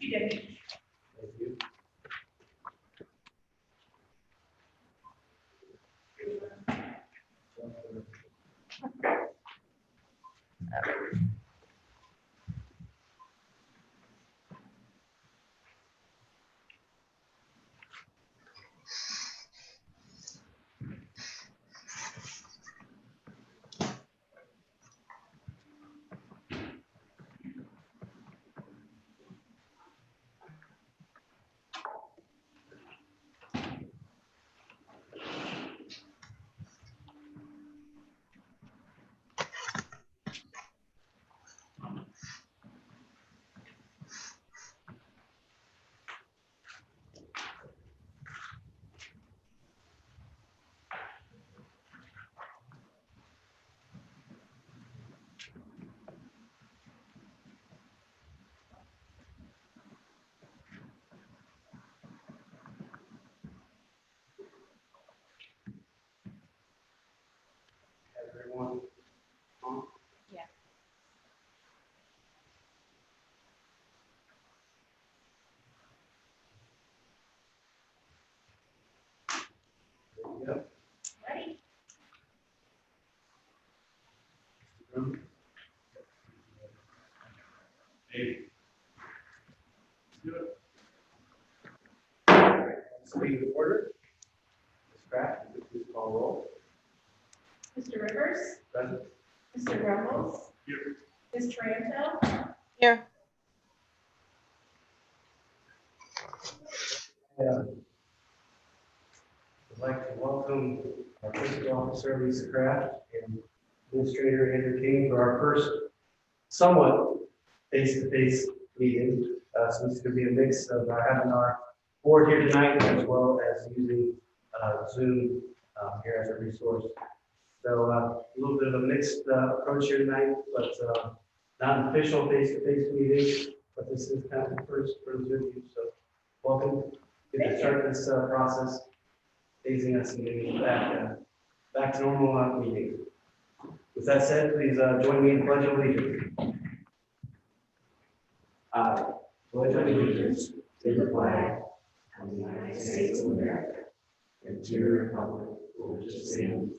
You did. Thank you. Everyone. Yeah. There you go. Ready? Hey. Let's do it. All right, let's leave the order. Ms. Kraft, would you please call roll? Mr. Rivers, Present. Mr. Grumbles, Here. Ms. Taranto, Here. I'd like to welcome our fiscal officer, Lisa Kraft, and Administrator Andrew King for our first somewhat face-to-face meeting. So this is going to be a mix of having our board here tonight as well as using Zoom here as a resource. So a little bit of a mixed approach here tonight, but not an official face-to-face meeting, but this is kind of the first for the two of you. So welcome. Good to start this process, phasing us and getting back to normal meeting. With that said, please join me in pledge of allegiance. I pledge allegiance to the flag of the United States of America and to the republic for which it stands,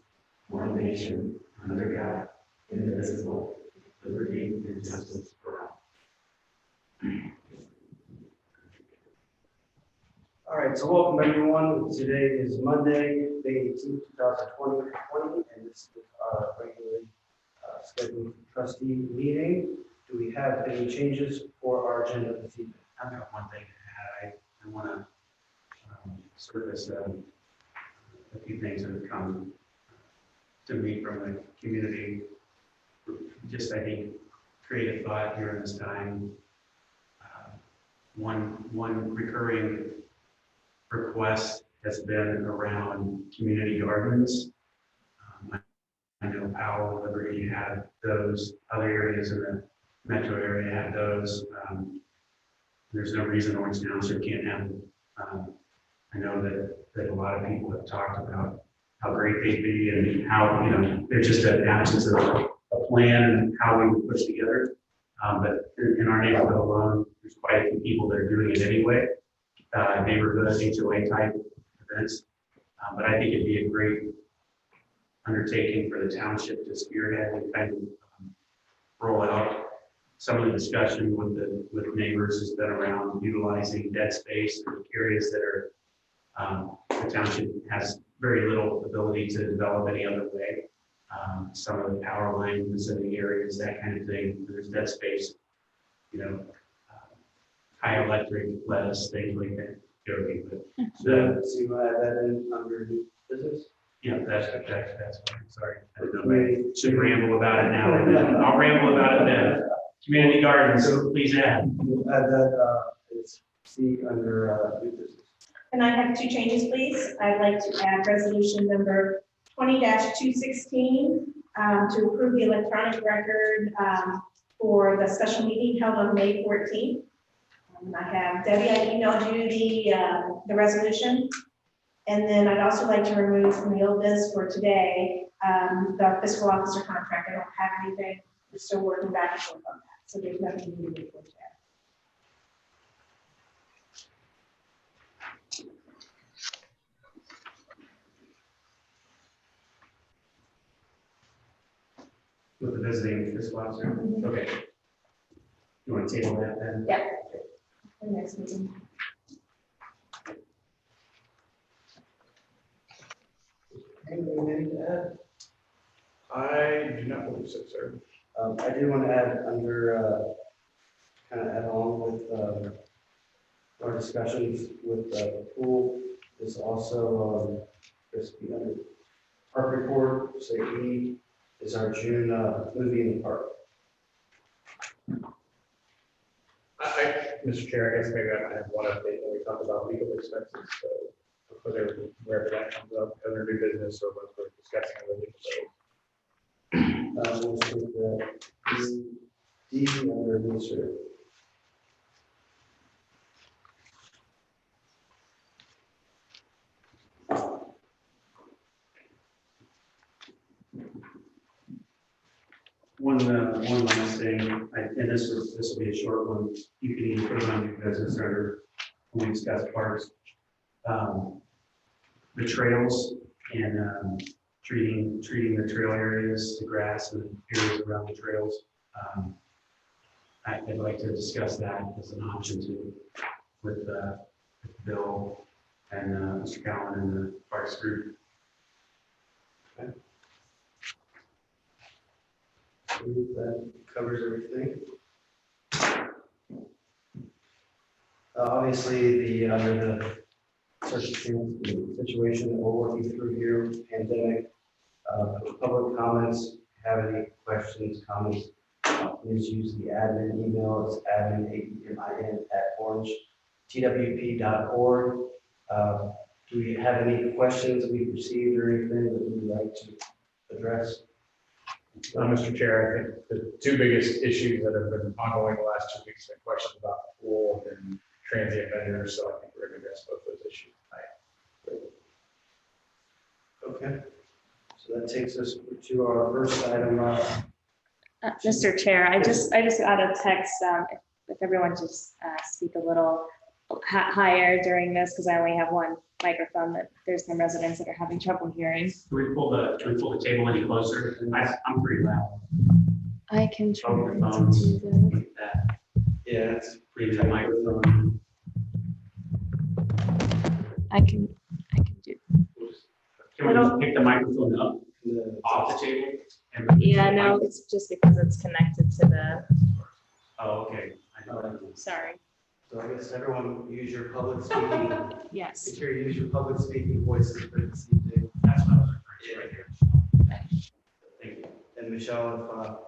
one nation, under God, indivisible, with liberty and justice for all. All right, so welcome everyone. Today is Monday, May 18th, 2020, and this is our regularly scheduled trustee meeting. Do we have any changes for our agenda this evening? I've got one thing to add. I want to surface a few things that have come to me from the community. Just, I think, create a thought during this time. One recurring request has been around community gardens. I know Powell, Liberty had those, other areas in the metro area had those. There's no reason Orange Township can't have them. I know that a lot of people have talked about how great they'd be and how, there's just an absence of a plan and how we would push together. But in our neighborhood alone, there's quite a few people that are doing it anyway. Neighborhood HOA type events. But I think it'd be a great undertaking for the township to spearhead and kind of roll out. Some of the discussion with neighbors has been around utilizing dead space or areas that are the township has very little ability to develop any other way. Some of the power lines in the areas, that kind of thing. There's dead space, high electric, lettuce, things like that. Joking, but So you add that in under new business? yeah, that's fine. Sorry. I don't know. I should ramble about it now. I'll ramble about it then. Community gardens, so please add. We'll add that it's C under new business. and I have two changes, please. I'd like to add resolution number 20-216 to approve the electronic record for the special meeting held on May 14th. I have Debbie, I emailed you the resolution. And then I'd also like to remove from the old list for today, the fiscal officer contract. I don't have anything. We're still working back and forth on that. So there's nothing new to report there. with the visiting fiscal officer? Okay. You want to table that then? Yeah. The next meeting. Anything to add? I do not believe so, sir. I do want to add under, kind of add on with our discussions with the pool is also, just be under park report, say E is our June movie in the park. Mr. Chair, I guess maybe I have one update when we talk about legal expenses, so whether wherever that comes up, other new business or what we're discussing with legal. We'll take the D under administrative. One last thing, and this will be a short one. You can either put it on new business or when we discuss parks. The trails and treating the trail areas, the grass and the areas around the trails. I'd like to discuss that as an option too with Bill and Mr. Cowan and the Parks group. That covers everything. Obviously, under the circumstance, the situation that we're working through here, pandemic, public comments, have any questions, comments, please use the admin email. It's admin@orangetwp.org. Do we have any questions that we've received or anything that we'd like to address? Mr. Chair, I think the two biggest issues that have been ongoing the last 2 weeks have been questions about the pool and transient vendors, so I think we're going to address both those issues tonight. Okay, so that takes us to our first item. Mr. Chair, I just got a text, if everyone just speak a little higher during this, because I only have one microphone, that there's some residents that are having trouble hearing. Can we pull the table any closer? I'm pretty loud. I can try Over the to phones. do that. That, Yeah, it's maybe the microphone. I can do. Can we pick the microphone up the, off the table? And Yeah, no, it's just because it's connected to the, Oh, okay. I know. sorry. so I guess everyone use your public speaking. Yes. Make sure you use your public speaking voices for this evening. That's what I was referring to right here. Thank you. And Michelle,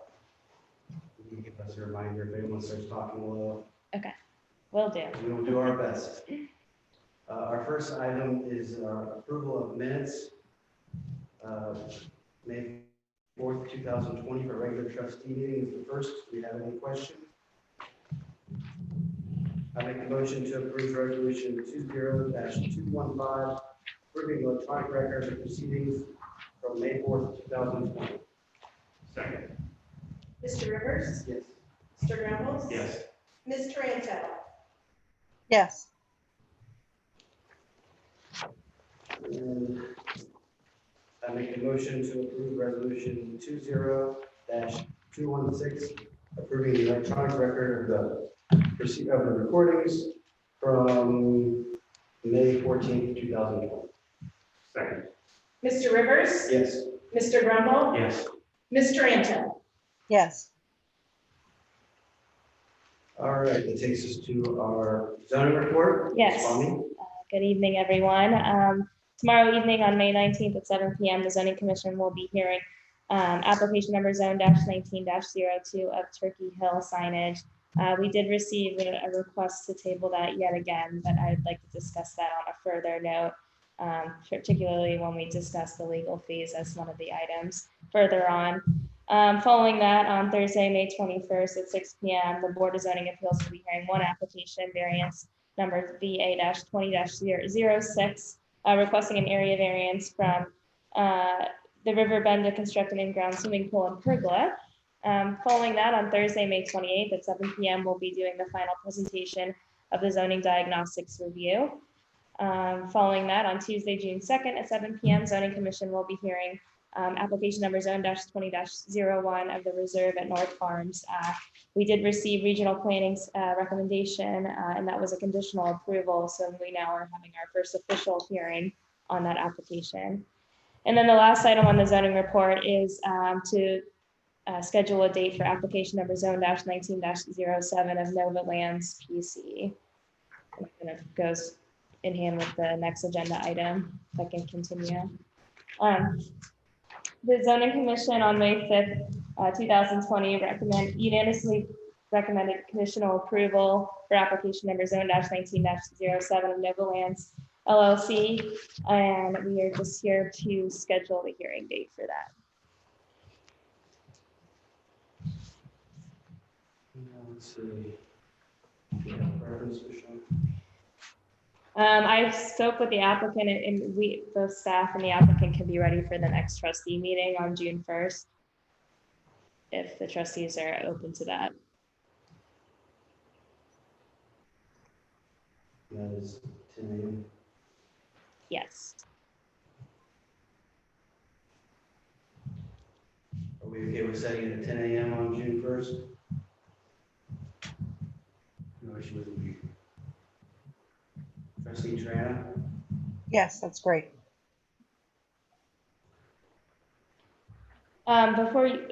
if you can give us a reminder if anyone starts talking low, Will do. we will do our best. Our first item is our approval of minutes. May 4th, 2020 for regular trustee meeting is the first. Do we have any questions? I make a motion to approve resolution 20-215, approving electronic records of proceedings from May 4th, 2020. Second. Mr. Rivers, Yes. Mr. Grumbles. Yes. Ms. Taranto. yes, And I make a motion to approve resolution 20-216, approving the electronic record of the recordings from May 14th, 2020. Second. Mr. Rivers, Yes. Mr. Grumble, Yes. Ms. Taranto. yes, All right, that takes us to our zoning report. Yes. Swami? Good evening, everyone. Tomorrow evening on May 19th at 7 p.m., the Zoning Commission will be hearing application number zone-19-02 of Turkey Hill signage. We did receive a request to table that yet again, but I'd like to discuss that on a further note, particularly when we discuss the legal fees as one of the items further on. Following that, on Thursday, May 21st at 6 p.m., the Board of Zoning Appeals will be hearing one application variance number VA-20-06, requesting an area variance from the river bend to construct an in-ground swimming pool and pergola. Following that, on Thursday, May 28th at 7 p.m., we'll be doing the final presentation of the zoning diagnostics review. Following that, on Tuesday, June 2nd at 7 p.m., Zoning Commission will be hearing application number zone-20-01 of the Reserve at North Farms. We did receive regional planning's recommendation, and that was a conditional approval. So we now are having our first official hearing on that application. And then the last item on the zoning report is to schedule a date for application number zone-19-07 of Nova Lands PC. And it goes in hand with the next agenda item. If I can continue. The zoning commission on May 5th, 2020 unanimously recommended conditional approval for application number zone-19-07 of Nova Lands LLC. And we are just here to schedule the hearing date for that. Let's see. Yeah, preference for Sean. I spoke with the applicant and both staff and the applicant can be ready for the next trustee meeting on June 1st. If the trustees are open to that. That is 10 a.m. Yes. Are we okay with setting it at 10 a.m. on June 1st? No issue with me. Trustee Triana? Yes, that's great. Before you,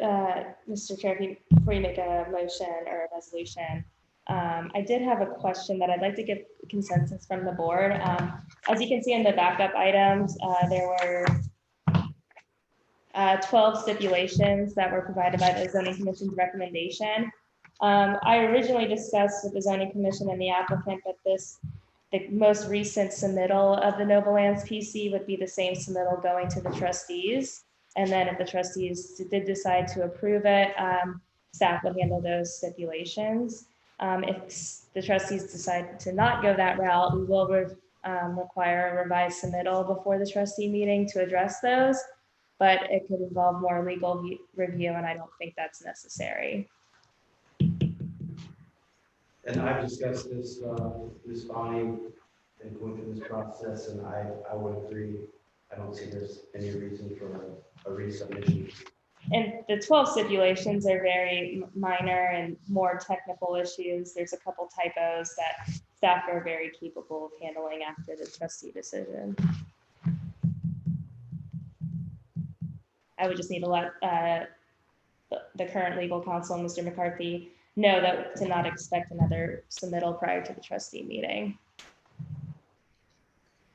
Mr. Chair, before you make a motion or a resolution, I did have a question that I'd like to get consensus from the board. As you can see in the backup items, there were 12 stipulations that were provided by the zoning commission's recommendation. I originally discussed with the zoning commission and the applicant that the most recent submittal of the Nova Lands PC would be the same submittal going to the trustees. And then if the trustees did decide to approve it, staff would handle those stipulations. If the trustees decide to not go that route, we will require a revised submittal before the trustee meeting to address those, but it could involve more legal review, and I don't think that's necessary. And I've discussed this with Ms. Bonnie and going through this process, and I would agree. I don't see there's any reason for a resubmission. And the 12 stipulations are very minor and more technical issues. There's a couple typos that staff are very capable of handling after the trustee decision. I would just need to let the current legal counsel, Mr. McCarthy, know that to not expect another submittal prior to the trustee meeting.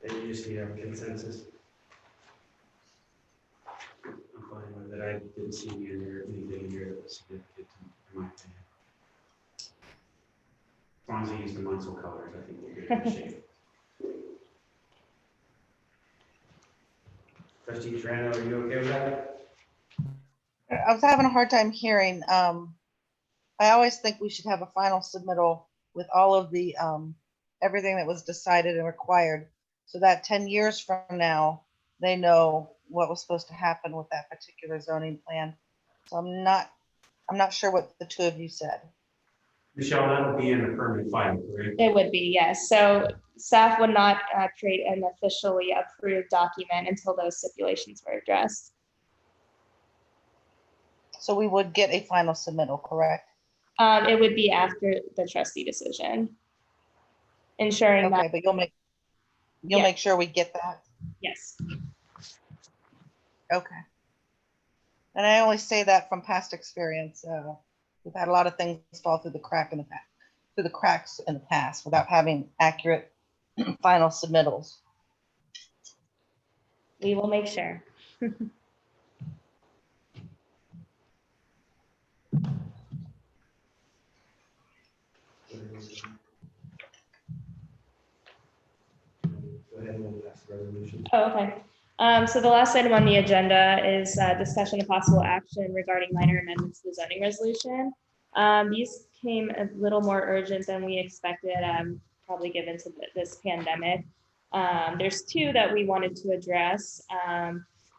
And you just need to have a consensus. I'm fine with it. I didn't see anything in here that was significant in my opinion. As long as I use the Munsell colors, I think we'll get in good shape. Trustee Triana, are you okay with that? I was having a hard time hearing. I always think we should have a final submittal with all of the everything that was decided and required, so that 10 years from now they know what was supposed to happen with that particular zoning plan. So I'm not sure what the two of you said. Michelle, that would be in the permanent file, correct? It would be, yes. So staff would not create an officially approved document until those stipulations were addressed. So we would get a final submittal, correct? It would be after the trustee decision, ensuring Okay, that, but you'll Yeah. make sure we get that. yes. Okay. And I only say that from past experience. We've had a lot of things fall through the cracks in the past without having accurate final submittals. We will make sure. Go ahead and we'll pass the resolution. Oh, okay. So the last item on the agenda is discussion of possible action regarding minor amendments to the zoning resolution. These came a little more urgent than we expected, probably given to this pandemic. There's two that we wanted to address.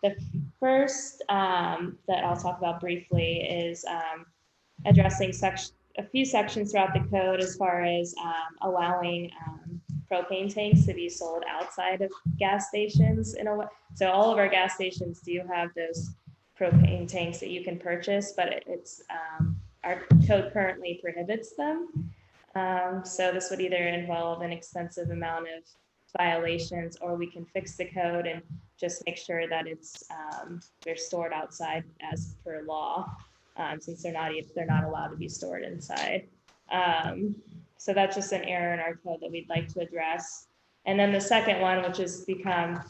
The first that I'll talk about briefly is addressing a few sections throughout the code as far as allowing propane tanks to be sold outside of gas stations in a way. So all of our gas stations do have those propane tanks that you can purchase, but it's our code currently prohibits them. So this would either involve an extensive amount of violations, or we can fix the code and just make sure that it's they're stored outside as per law, since they're not allowed to be stored inside. So that's just an error in our code that we'd like to address. And then the second one, which has become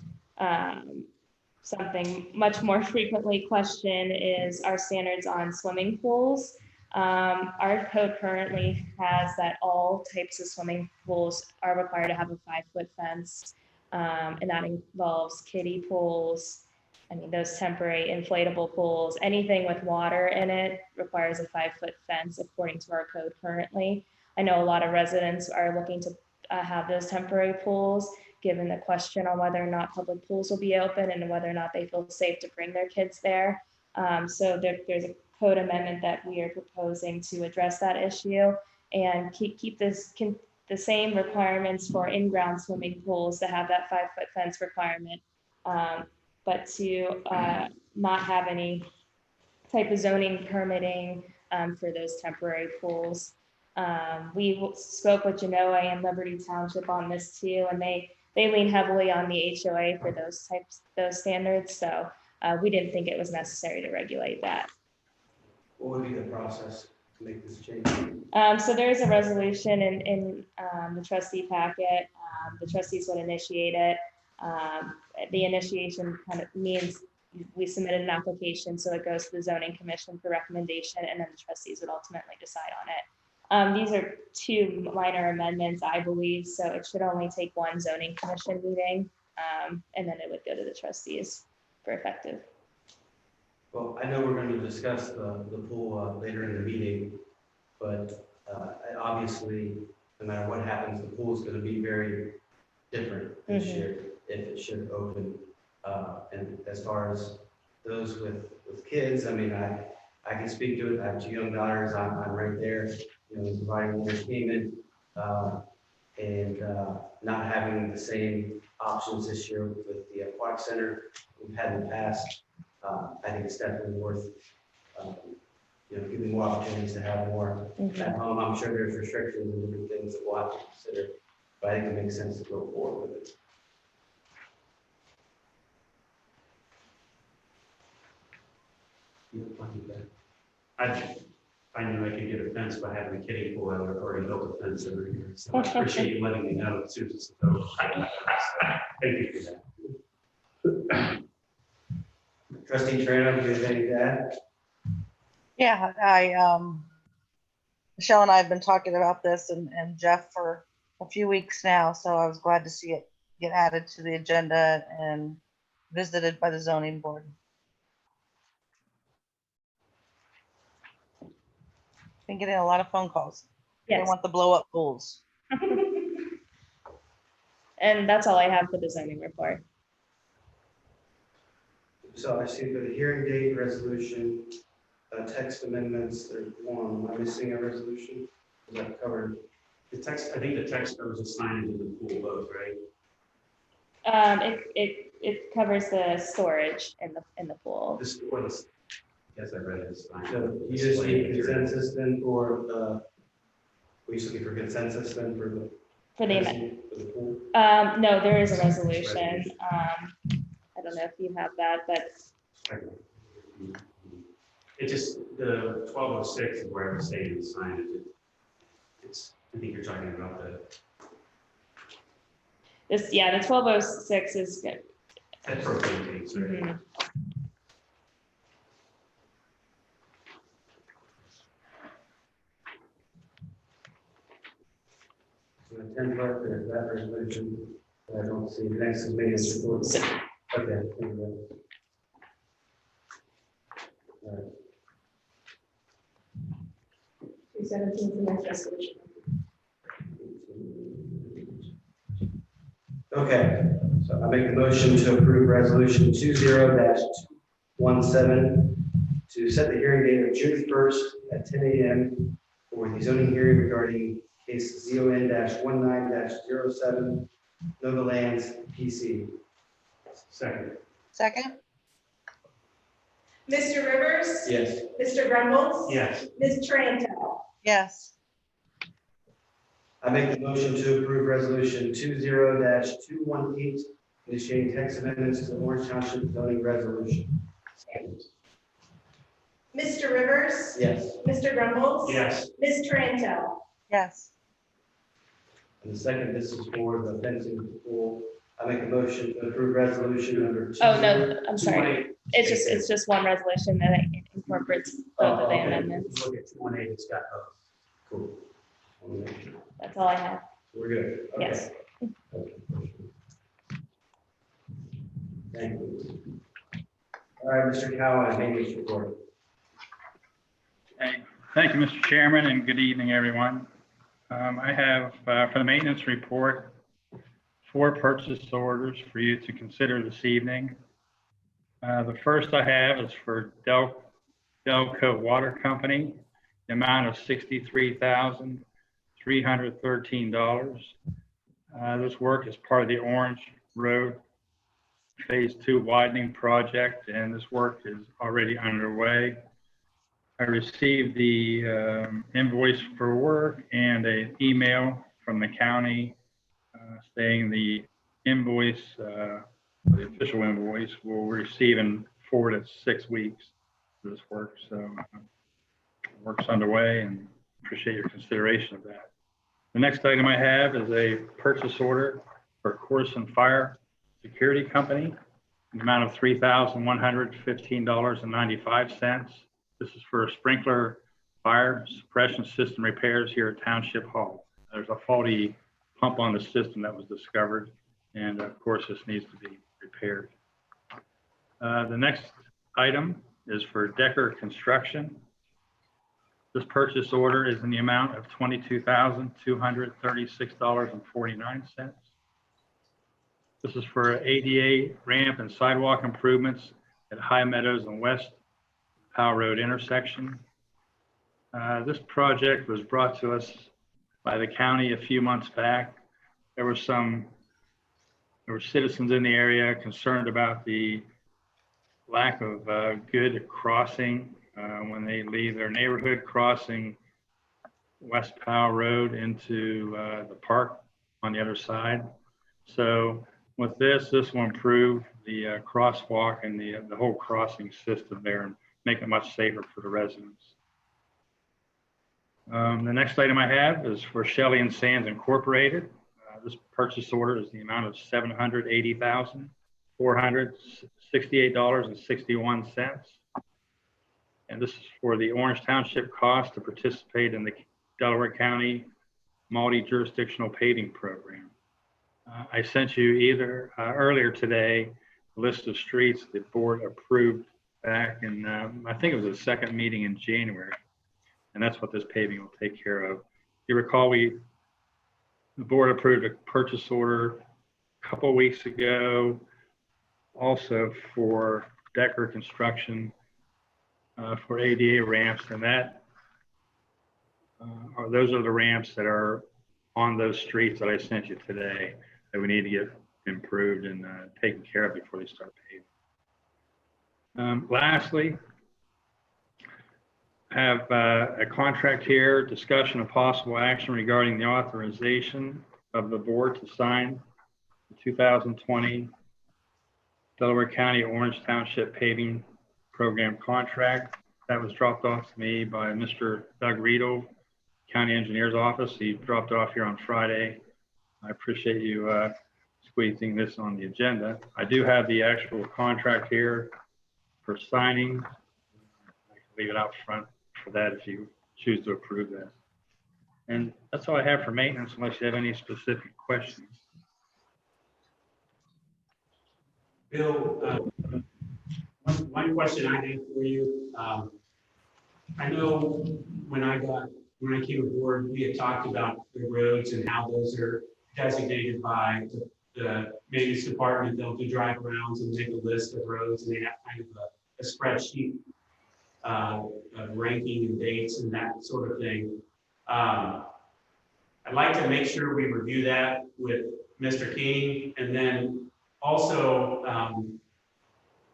something much more frequently questioned, is our standards on swimming pools. Our code currently has that all types of swimming pools are required to have a 5-foot fence. And that involves kiddie pools. I mean, those temporary inflatable pools, anything with water in it requires a 5-foot fence according to our code currently. I know a lot of residents are looking to have those temporary pools, given the question on whether or not public pools will be open and whether or not they feel safe to bring their kids there. So there's a code amendment that we are proposing to address that issue and keep the same requirements for in-ground swimming pools to have that 5-foot fence requirement, but to not have any type of zoning permitting for those temporary pools. We spoke with Genoa and Liberty Township on this too, and they lean heavily on the HOA for those standards. So we didn't think it was necessary to regulate that. What would be the process to make this change? So there is a resolution in the trustee packet. The trustees would initiate it. The initiation kind of means we submitted an application, so it goes to the zoning commission for recommendation, and then the trustees would ultimately decide on it. These are 2 minor amendments, I believe, so it should only take 1 zoning commission meeting, and then it would go to the trustees for effective. Well, I know we're going to discuss the pool later in the meeting, but obviously, no matter what happens, the pool is going to be very different this year if it should open. And as far as those with kids, I mean, I can speak to it. I have 2 young daughters. I'm right there, providing entertainment and not having the same options this year with the aquatic center we've had in the past. I think it's definitely worth, giving more opportunities to have more at home. I'm sure there's restrictions and different things that we'll have to consider, but I think it makes sense to go forward with it. I knew I could get a fence by having a kiddie pool. I would have already built a fence over here. So I appreciate you letting me know as soon as it's over. Thank you for that. Trustee Trano, do you have anything to add? Yeah, Michelle and I have been talking about this and Jeff for a few weeks now, so I was glad to see it get added to the agenda and visited by the zoning board. Been getting a lot of phone calls. They Yes, want the blow up pools. and that's all I have for the zoning report. So I see for the hearing date resolution, text amendments, there's 1. Am I missing a resolution? Is that covered? The text, I think the text covers the signage of the pool both, right? It covers the storage in the pool. This, or this, yes, I read it. So you just need consensus then for we just looking for consensus then for the For the pool? no, there is a resolution. I don't know if you have that, but It just, the 1206 is where I was saying the signage. It's, I think you're talking about the. the 1206 is good. That propane tanks, right? Mhm. So the 10th part, there's that resolution. I don't see the next is maintenance report. Okay. All right. 217 is the next resolution. Okay, so I make the motion to approve resolution 20-17 to set the hearing date of June 1st at 10 a.m. for the zoning hearing regarding case ZON-19-07 Nova Lands PC. Second. Second? Mr. Rivers? Yes. Mr. Grumbles? Yes. Ms. Tranto? Yes. I make the motion to approve resolution 20-218, initiating text amendments to the Orange Township zoning resolution. Second. Mr. Rivers? Yes. Mr. Grumbles? Yes. Ms. Tranto? Yes. And the second, this is for the fencing of the pool. I make a motion to approve resolution number. Oh, no, I'm sorry. 218. It's just one resolution that incorporates both of the okay. amendments. Look at 218, it's got both. Cool. Wanna make sure. That's all I have. We're good. Okay. Yes. Okay. Thank you. All right, Mr. Cowan, maintenance report. Thank you, Mr. Chairman, and good evening, everyone. I have, for the maintenance report, 4 purchase orders for you to consider this evening. The first I have is for Delco Water Company, the amount of $63,313. This work is part of the Orange Road Phase 2 widening project, and this work is already underway. I received the invoice for work and an email from the county saying the invoice, the official invoice, will receive in 4 to 6 weeks for this work. So work's underway, and appreciate your consideration of that. The next item I have is a purchase order for Corson Fire Security Company, in the amount of $3,115.95. This is for sprinkler fire suppression system repairs here at Township Hall. There's a faulty pump on the system that was discovered, and of course this needs to be repaired. The next item is for Decker Construction. This purchase order is in the amount of $22,236.49. This is for ADA ramp and sidewalk improvements at High Meadows and West Powell Road intersection. This project was brought to us by the county a few months back. There were citizens in the area concerned about the lack of good crossing when they leave their neighborhood, crossing West Powell Road into the park on the other side. So with this will improve the crosswalk and the whole crossing system there and make it much safer for the residents. The next item I have is for Shelley and Sands Incorporated. This purchase order is the amount of $780,468.61. And this is for the Orange Township cost to participate in the Delaware County multi-jurisdictional paving program. I sent you earlier today a list of streets the board approved back in, I think it was the second meeting in January. And that's what this paving will take care of. If you recall, the board approved a purchase order a couple of weeks ago, also for Decker Construction for ADA ramps, and those are the ramps that are on those streets that I sent you today that we need to get improved and taken care of before they start paving. Lastly, I have a contract here, discussion of possible action regarding the authorization of the board to sign the 2020 Delaware County Orange Township Paving Program contract. That was dropped off to me by Mr. Doug Riedel, County Engineer's Office. He dropped it off here on Friday. I appreciate you squeezing this on the agenda. I do have the actual contract here for signing. I can leave it out front for that if you choose to approve that. And that's all I have for maintenance, unless you have any specific questions. Bill, one question I had for you. I know when I came aboard, we had talked about the roads and how those are designated by the maintenance department. They'll do drive arounds and make a list of roads, and they have kind of a spreadsheet of ranking and dates and that sort of thing. I'd like to make sure we review that with Mr. King, and then also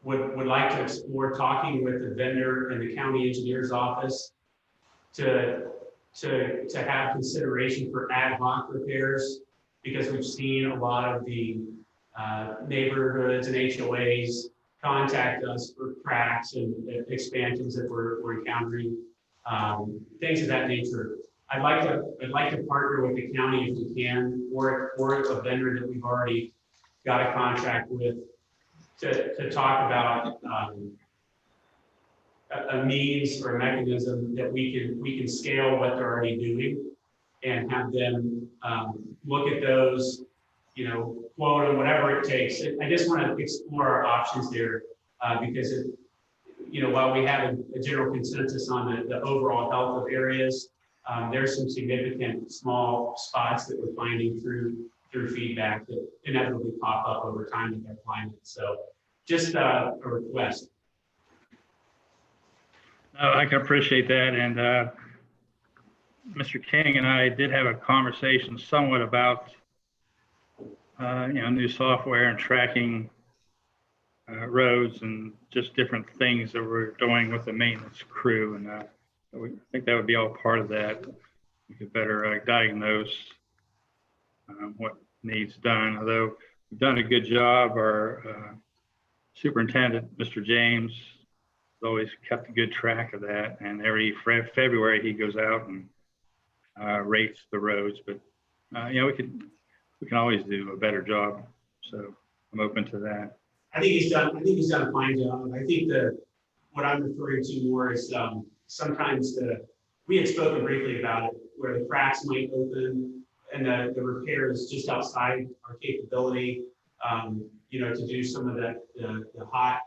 would like to explore talking with the vendor and the county engineer's office to have consideration for ad hoc repairs, because we've seen a lot of the neighborhoods and HOAs contact us for cracks and expansions that we're encountering, things of that nature. I'd like to partner with the county if we can, or a vendor that we've already got a contract with to talk about a means or a mechanism that we can scale what they're already doing and have them look at those, quote and whatever it takes. I just want to explore our options there because while we have a general consensus on the overall health of areas, there's some significant small spots that we're finding through feedback that inevitably pop up over time in their climate. So just a request. I can appreciate that. And Mr. King and I did have a conversation somewhat about new software and tracking roads and just different things that we're doing with the maintenance crew. And I think that would be all part of that. We could better diagnose what needs done. Although we've done a good job, our superintendent, Mr. James, has always kept a good track of that. And every February he goes out and rates the roads. But we can always do a better job. So I'm open to that. I think he's done a fine job. I think what I'm referring to more is sometimes we had spoken briefly about it, where the cracks might open and the repair is just outside our capability, to do some of the hot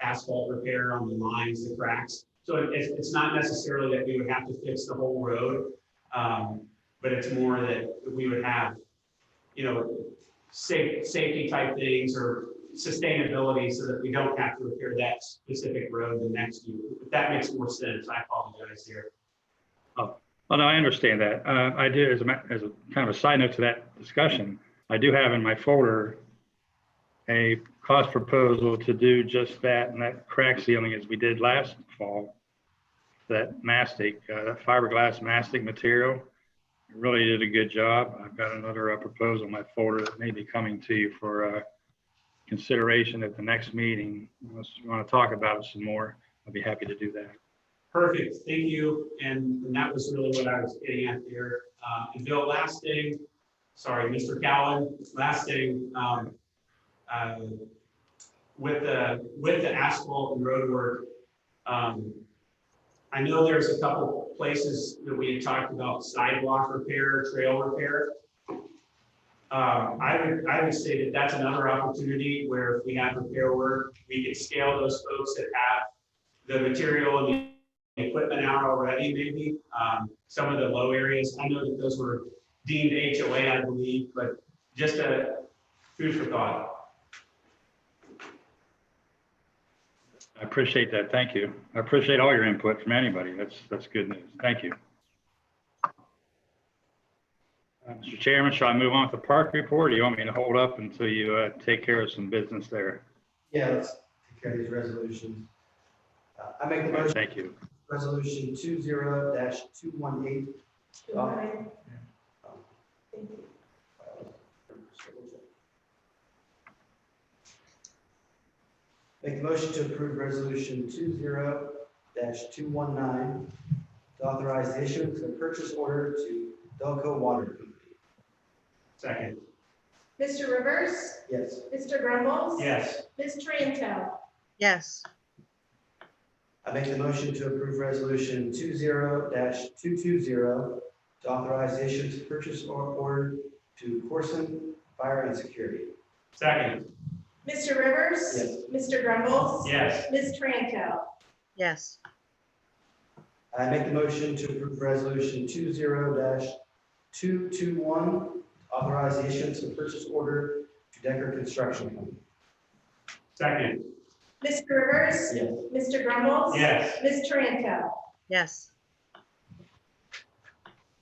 asphalt repair on the lines, the cracks. So it's not necessarily that we would have to fix the whole road, but it's more that we would have, safety type things or sustainability so that we don't have to repair that specific road the next year. If that makes more sense, I apologize here. Well, no, I understand that. I do, as a kind of a side note to that discussion, I do have in my folder a cost proposal to do just that, and that crack sealing as we did last fall. That mastic, that fiberglass mastic material, it really did a good job. I've got another proposal in my folder that may be coming to you for consideration at the next meeting. Unless you want to talk about it some more, I'll be happy to do that. Perfect, thank you. And that was really what I was getting at there. And Bill, last thing, sorry, Mr. Cowan, last thing, with the asphalt and road work, I know there's a couple places that we had talked about sidewalk repair, trail repair. I would say that that's another opportunity where if we have repair work, we can scale those folks that have the material and the equipment out already, maybe. Some of the low areas, I know that those were deemed HOA, I believe, but just a food for thought. I appreciate that. Thank you. I appreciate all your input from anybody. That's good news. Thank you. Mr. Chairman, shall I move on with the park report, or do you want me to hold up until you take care of some business there? Yeah, let's take care of these resolutions. I make the motion. Thank you. Resolution 20-218. Make the motion to approve resolution 20-219 to authorize the issuance of a purchase order to Delco Water Company. Second. Mr. Rivers, Yes. Mr. Grumbles. Yes. Ms. Triento. Yes. I make the motion to approve resolution 20-220 to authorize the issuance of purchase order to Corson Fire and Security. Second. Mr. Rivers. Yes. Mr. Grumbles. Yes. Ms. Triento. Yes. I make the motion to approve resolution 20-221 to authorize the issuance of purchase order to Decker Construction Company. Second. Mr. Rivers. Yes. Mr. Grumbles. Yes. Ms. Triento. Yes.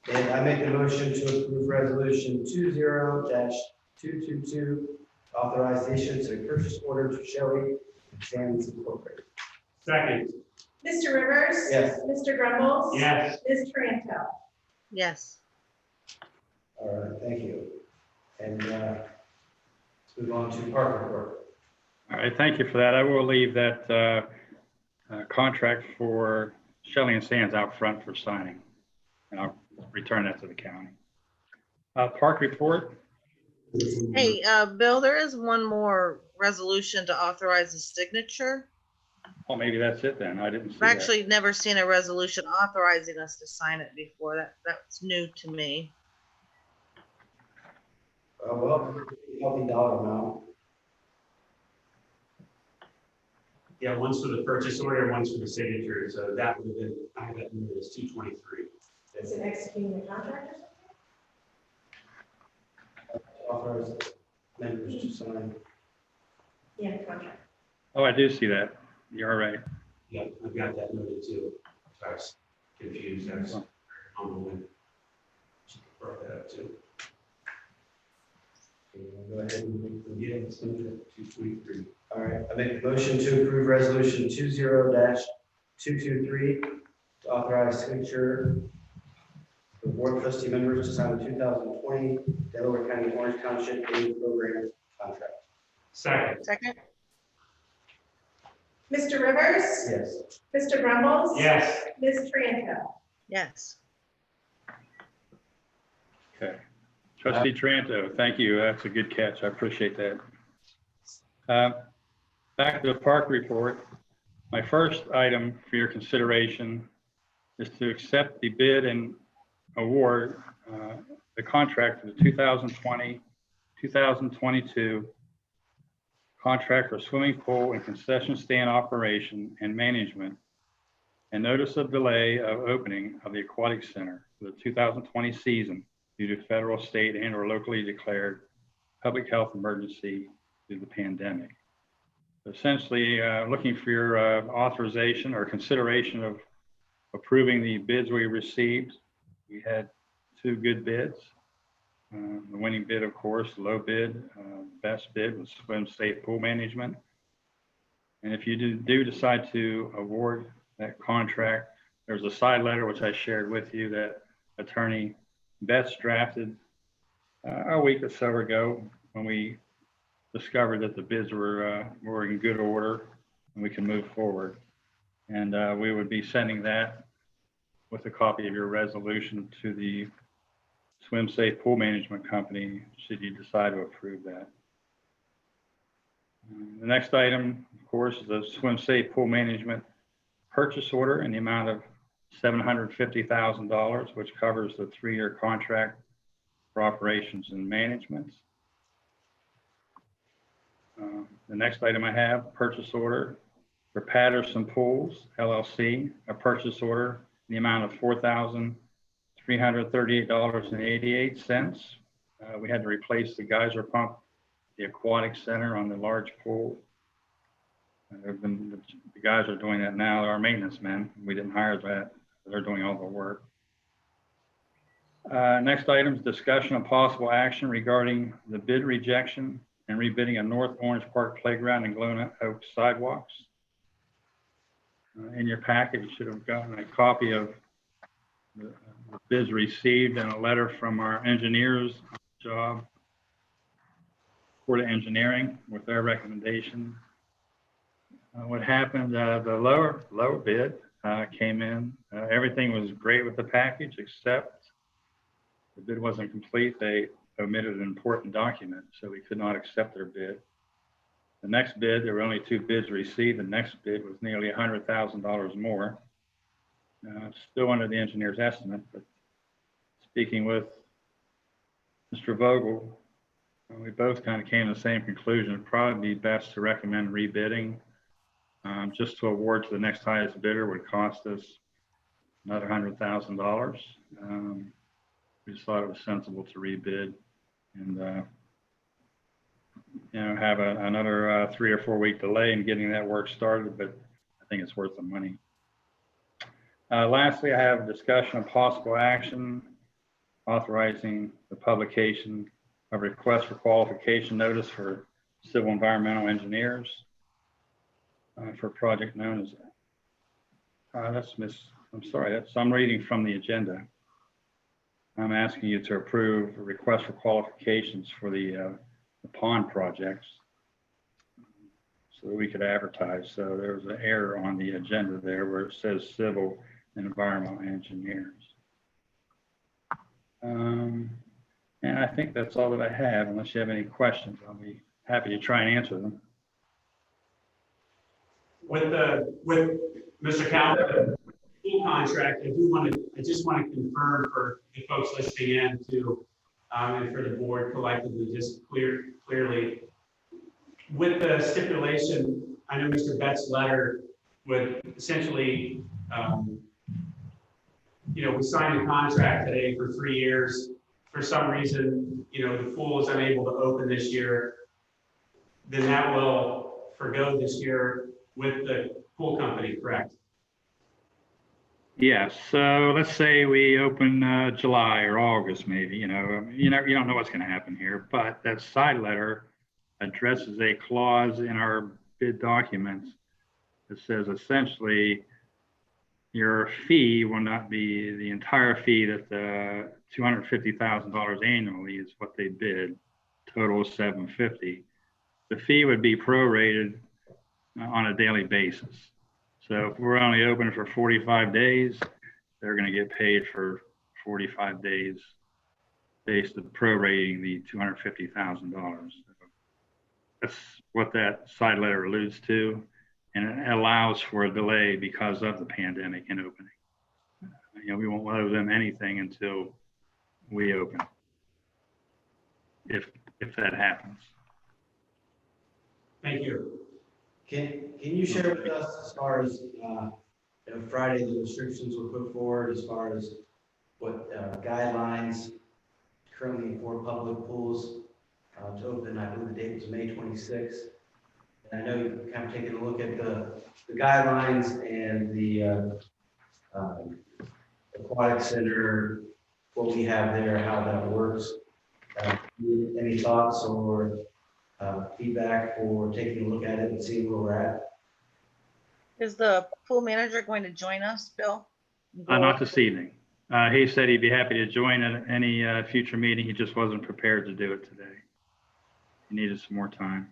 And I make the motion to approve resolution 20-222 authorize the issuance of a purchase order to Shelley and Sands Incorporated. Second. Mr. Rivers. Yes. Mr. Grumbles. Yes. Ms. Tranto. Yes. All right, thank you. And let's move on to park report. All right, thank you for that. I will leave that contract for Shelley and Sands out front for signing, and I'll return that to the county. Park report. Hey, Bill, there is one more resolution to authorize a signature. Oh, maybe that's it then. I didn't see I've that. actually never seen a resolution authorizing us to sign it before. That's new to me. Well, healthy dollar amount. Yeah, one's for the purchase order, one's for the signature, so that would have been, I have that number as 223. Is it executing the contract or something? Authorize members to sign. Yeah, the contract. Oh, I do see that. You're right. Yeah, I've got that noted too. So I was confused. I was on the one. She brought that up too. Okay, we'll go ahead and make the Yeah, it's number 223. All right, I make a motion to approve resolution 20-223 to authorize signature for board of trustee members to sign the 2020 Delaware County Orange Township Aid Program contract. Second. Second? Mr. Rivers. Yes. Mr. Grumbles. Yes. Ms. Tranto. Yes. Okay. Trustee Tranto, thank you. That's a good catch. I appreciate that. Back to the park report. My first item for your consideration is to accept the bid and award the contract for the 2020-2022 contract for swimming pool and concession stand operation and management, and notice of delay of opening of the aquatic center for the 2020 season due to federal, state, and or locally declared public health emergency due to the pandemic. Essentially, looking for your authorization or consideration of approving the bids we received. We had 2 good bids. The winning bid, of course, low bid, best bid was Swim Safe Pool Management. And if you do decide to award that contract, there's a side letter which I shared with you that Attorney Betts drafted a week or so ago when we discovered that the bids were in good order and we can move forward. And we would be sending that with a copy of your resolution to the Swim Safe Pool Management Company, should you decide to approve that. The next item, of course, is the Swim Safe Pool Management purchase order in the amount of $750,000, which covers the 3-year contract for operations and management. The next item I have, purchase order for Patterson Pools, LLC, a purchase order in the amount of $4,338.88. We had to replace the geyser pump, the aquatic center on the large pool. The guys are doing that now. Our maintenance men, we didn't hire that. They're doing all the work. Next item is discussion of possible action regarding the bid rejection and rebidding a North Orange Park Playground and Galena Oak sidewalks. In your packet, you should have gotten a copy of the bids received and a letter from our engineers on the job, Board of Engineering, with their recommendation. What happened, the lower bid came in. Everything was great with the package, except the bid wasn't complete. They omitted an important document, so we could not accept their bid. The next bid, there were only 2 bids received. The next bid was nearly $100,000 more. Still under the engineer's estimate, but speaking with Mr. Vogel, we both kind of came to the same conclusion. It'd probably be best to recommend rebidding. Just to award to the next highest bidder would cost us another $100,000. We just thought it was sensible to rebid and have another 3 or 4 week delay in getting that work started, but I think it's worth the money. Lastly, I have a discussion of possible action authorizing the publication of request for qualification notice for civil environmental engineers. for a project known as, I'm sorry, I'm reading from the agenda. I'm asking you to approve a request for qualifications for the pond projects so that we could advertise. So there was an error on the agenda there where it says civil and environmental engineers. And I think that's all that I have. Unless you have any questions, I'll be happy to try and answer them. With Mr. Calvin, the pool contract, I just want to confirm for the folks listening in to, and for the board collectively, just clearly, with the stipulation, I know Mr. Bett's letter would essentially, we signed a contract today for 3 years. For some reason, the pool is unable to open this year, then that will forgo this year with the pool company, correct? Yes. So let's say we open July or August, maybe. You don't know what's going to happen here, but that side letter addresses a clause in our bid documents that says essentially your fee will not be the entire fee, that the $250,000 annually is what they bid, total is $750,000. The fee would be prorated on a daily basis. So if we're only open for 45 days, they're going to get paid for 45 days based on prorating the $250,000. That's what that side letter alludes to, and it allows for a delay because of the pandemic in opening. We won't owe them anything until we open, if that happens. Thank you. Can you share with us as far as Friday the restrictions were put forward, as far as what guidelines currently for public pools to open? I believe the date was May 26th. And I know you've kind of taken a look at the guidelines and the aquatic center, what we have there, how that works. Any thoughts or feedback for taking a look at it and seeing where we're at? Is the pool manager going to join us, Bill? Not this evening. He said he'd be happy to join at any future meeting. He just wasn't prepared to do it today. He needed some more time.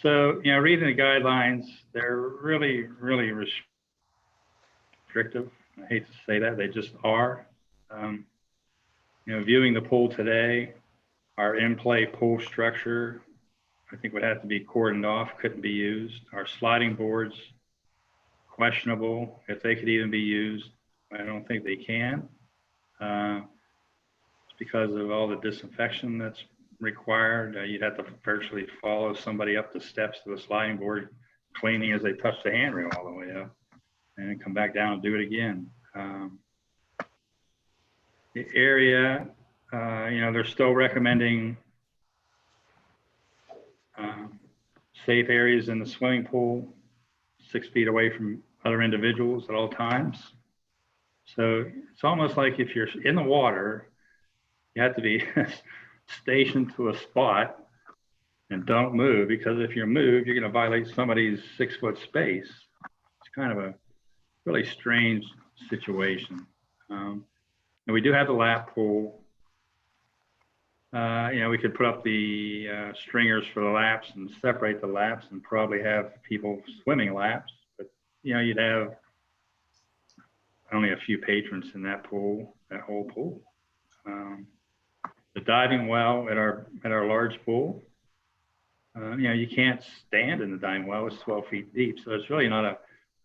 So, reading the guidelines, they're really, really restrictive. I hate to say that, they just are. Viewing the pool today, our in-play pool structure, I think would have to be cordoned off, couldn't be used. Our sliding boards, questionable if they could even be used. I don't think they can. It's because of all the disinfection that's required. You'd have to virtually follow somebody up the steps to the sliding board, cleaning as they touch the handrail all the way up, and then come back down and do it again. The area, they're still recommending safe areas in the swimming pool, 6 feet away from other individuals at all times. So it's almost like if you're in the water, you have to be stationed to a spot and don't move, because if you move, you're going to violate somebody's 6-foot space. It's kind of a really strange situation. And we do have the lap pool. We could put up the stringers for the laps and separate the laps and probably have people swimming laps, but you'd have only a few patrons in that pool, that whole pool. The diving well at our large pool, you can't stand in the diving well. It's 12 feet deep, so it's really not a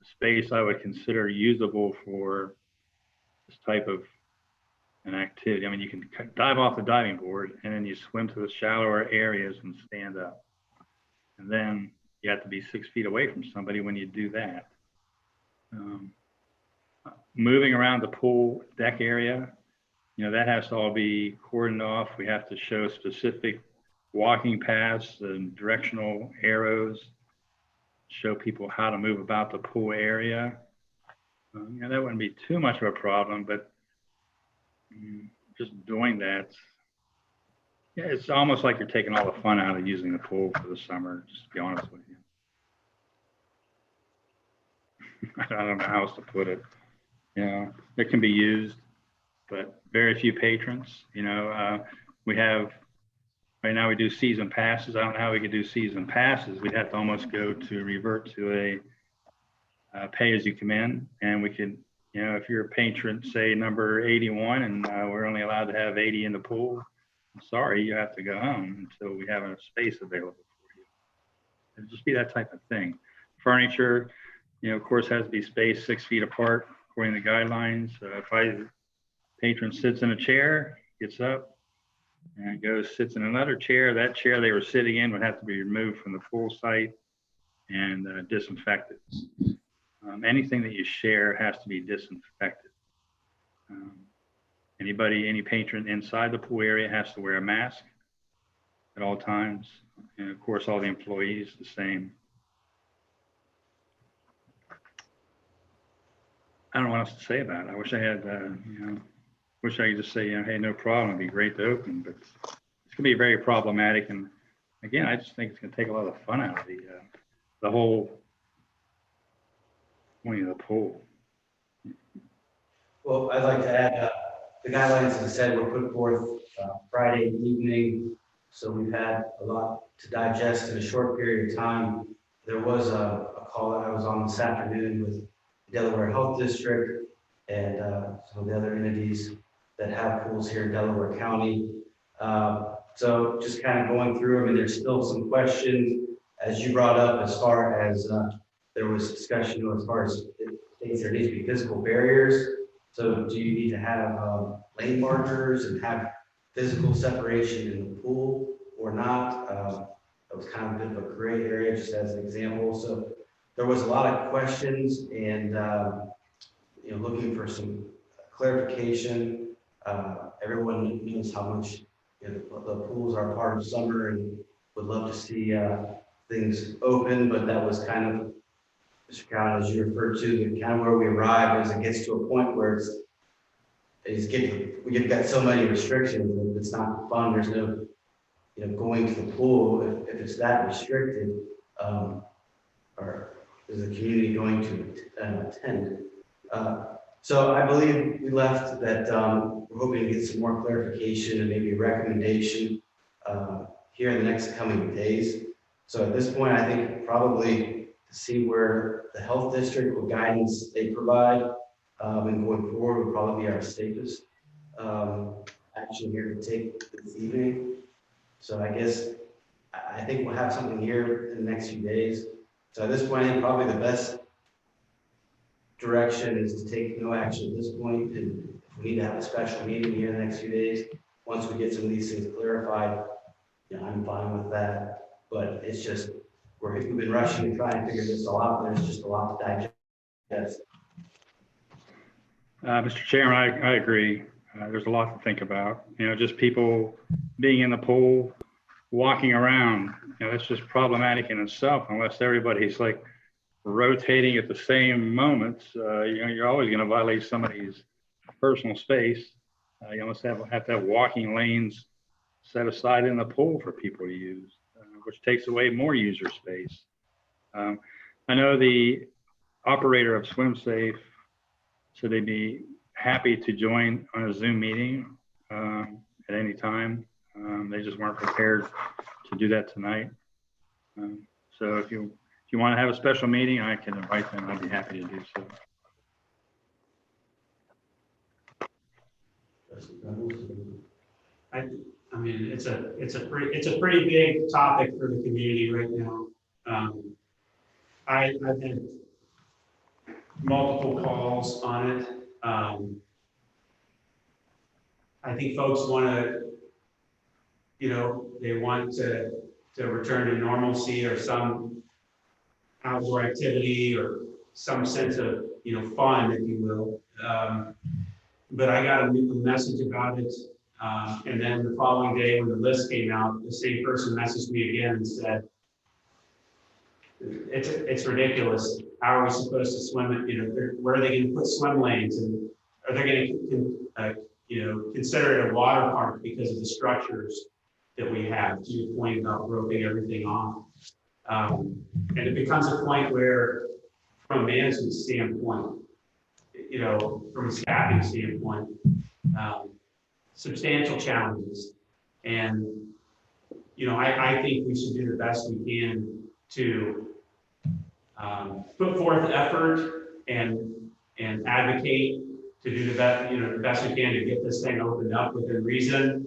space I would consider usable for this type of an activity. I mean, you can dive off the diving board and then you swim to the shallower areas and stand up, and then you have to be 6 feet away from somebody when you do that. Moving around the pool deck area, that has to all be cordoned off. We have to show specific walking paths and directional arrows, show people how to move about the pool area. That wouldn't be too much of a problem, but just doing that Yeah, it's almost like you're taking all the fun out of using the pool for the summer, just to be honest with you. I don't know how else to put it. You know, it can be used, but very few patrons. You know, we have, right now we do season passes. I don't know how we could do season passes. We'd have to almost go to revert to a pay as you come in. And we could, you know, if you're a patron, say number 81, and we're only allowed to have 80 in the pool, I'm sorry, you have to go home until we have a space available for you. It'd just be that type of thing. Furniture, you know, of course, has to be spaced 6 feet apart according to guidelines. If patron sits in a chair, gets up and goes, sits in another chair, that chair they were sitting in would have to be removed from the pool site and disinfected. Anything that you share has to be disinfected. Any patron inside the pool area has to wear a mask at all times. And of course, all the employees the same. I don't know what else to say about it. I wish I had, you know, wish I could just say, you know, hey, no problem, it'd be great to open, but it's gonna be very problematic. And again, I just think it's gonna take a lot of fun out of the whole point of the pool. Well, I'd like to add, the guidelines, as I said, were put forth Friday evening, so we've had a lot to digest in a short period of time. There was a call that I was on this afternoon with the Delaware Health District and some of the other entities that have pools here in Delaware County. So just kind of going through them, and there's still some questions, as you brought up, as far as there was discussion as far as things there need to be physical barriers. So do you need to have lane markers and have physical separation in the pool or not? That was kind of a bit of a gray area, just as an example. So there was a lot of questions and you know, looking for some clarification. Everyone knows how much, you know, the pools are part of summer and would love to see things open, but that was kind of, Mr. Cowan, as you referred to, kind of where we arrive as it gets to a point where we've got so many restrictions that it's not fun. There's no, you know, going to the pool if it's that restricted, or is the community going to attend? So I believe we left that we're hoping to get some more clarification and maybe a recommendation here in the next coming days. So at this point, I think probably to see where the health district, what guidance they provide, and going forward would probably be our safest action here to take this evening. So I guess I think we'll have something here in the next few days. So at this point, I think probably the best direction is to take no action at this point. And if we need to have a special meeting here in the next few days, once we get some of these things clarified, you know, I'm fine with that. But it's just, we've been rushing to try and figure this all out. There's just a lot to digest. Mr. Chairman, I agree. There's a lot to think about. You know, just people being in the pool, walking around, you know, that's just problematic in itself unless everybody's like rotating at the same moments. You know, you're always going to violate somebody's personal space. You almost have to have walking lanes set aside in the pool for people to use, which takes away more user space. I know the operator of SwimSafe said they'd be happy to join on a Zoom meeting at any time. They just weren't prepared to do that tonight. So if you want to have a special meeting, I can invite them. I'd be happy to do so. I mean, it's a pretty big topic for the community right now. I've had multiple calls on it. I think folks want to, you know, they want to return to normalcy or some outdoor activity or some sense of, you know, fun, if you will. But I got a message about it. And then the following day when the list came out, the same person messaged me again and said, it's ridiculous. How are we supposed to swim it? You know, where are they going to put swim lanes? And are they going to, you know, consider it a water park because of the structures? that we have, to your point about roping everything off. And it becomes a point where, from a management standpoint, you know, from a staffing standpoint, substantial challenges. And, you know, I think we should do the best we can to put forth effort and advocate to do the best, you know, the best we can to get this thing opened up within reason.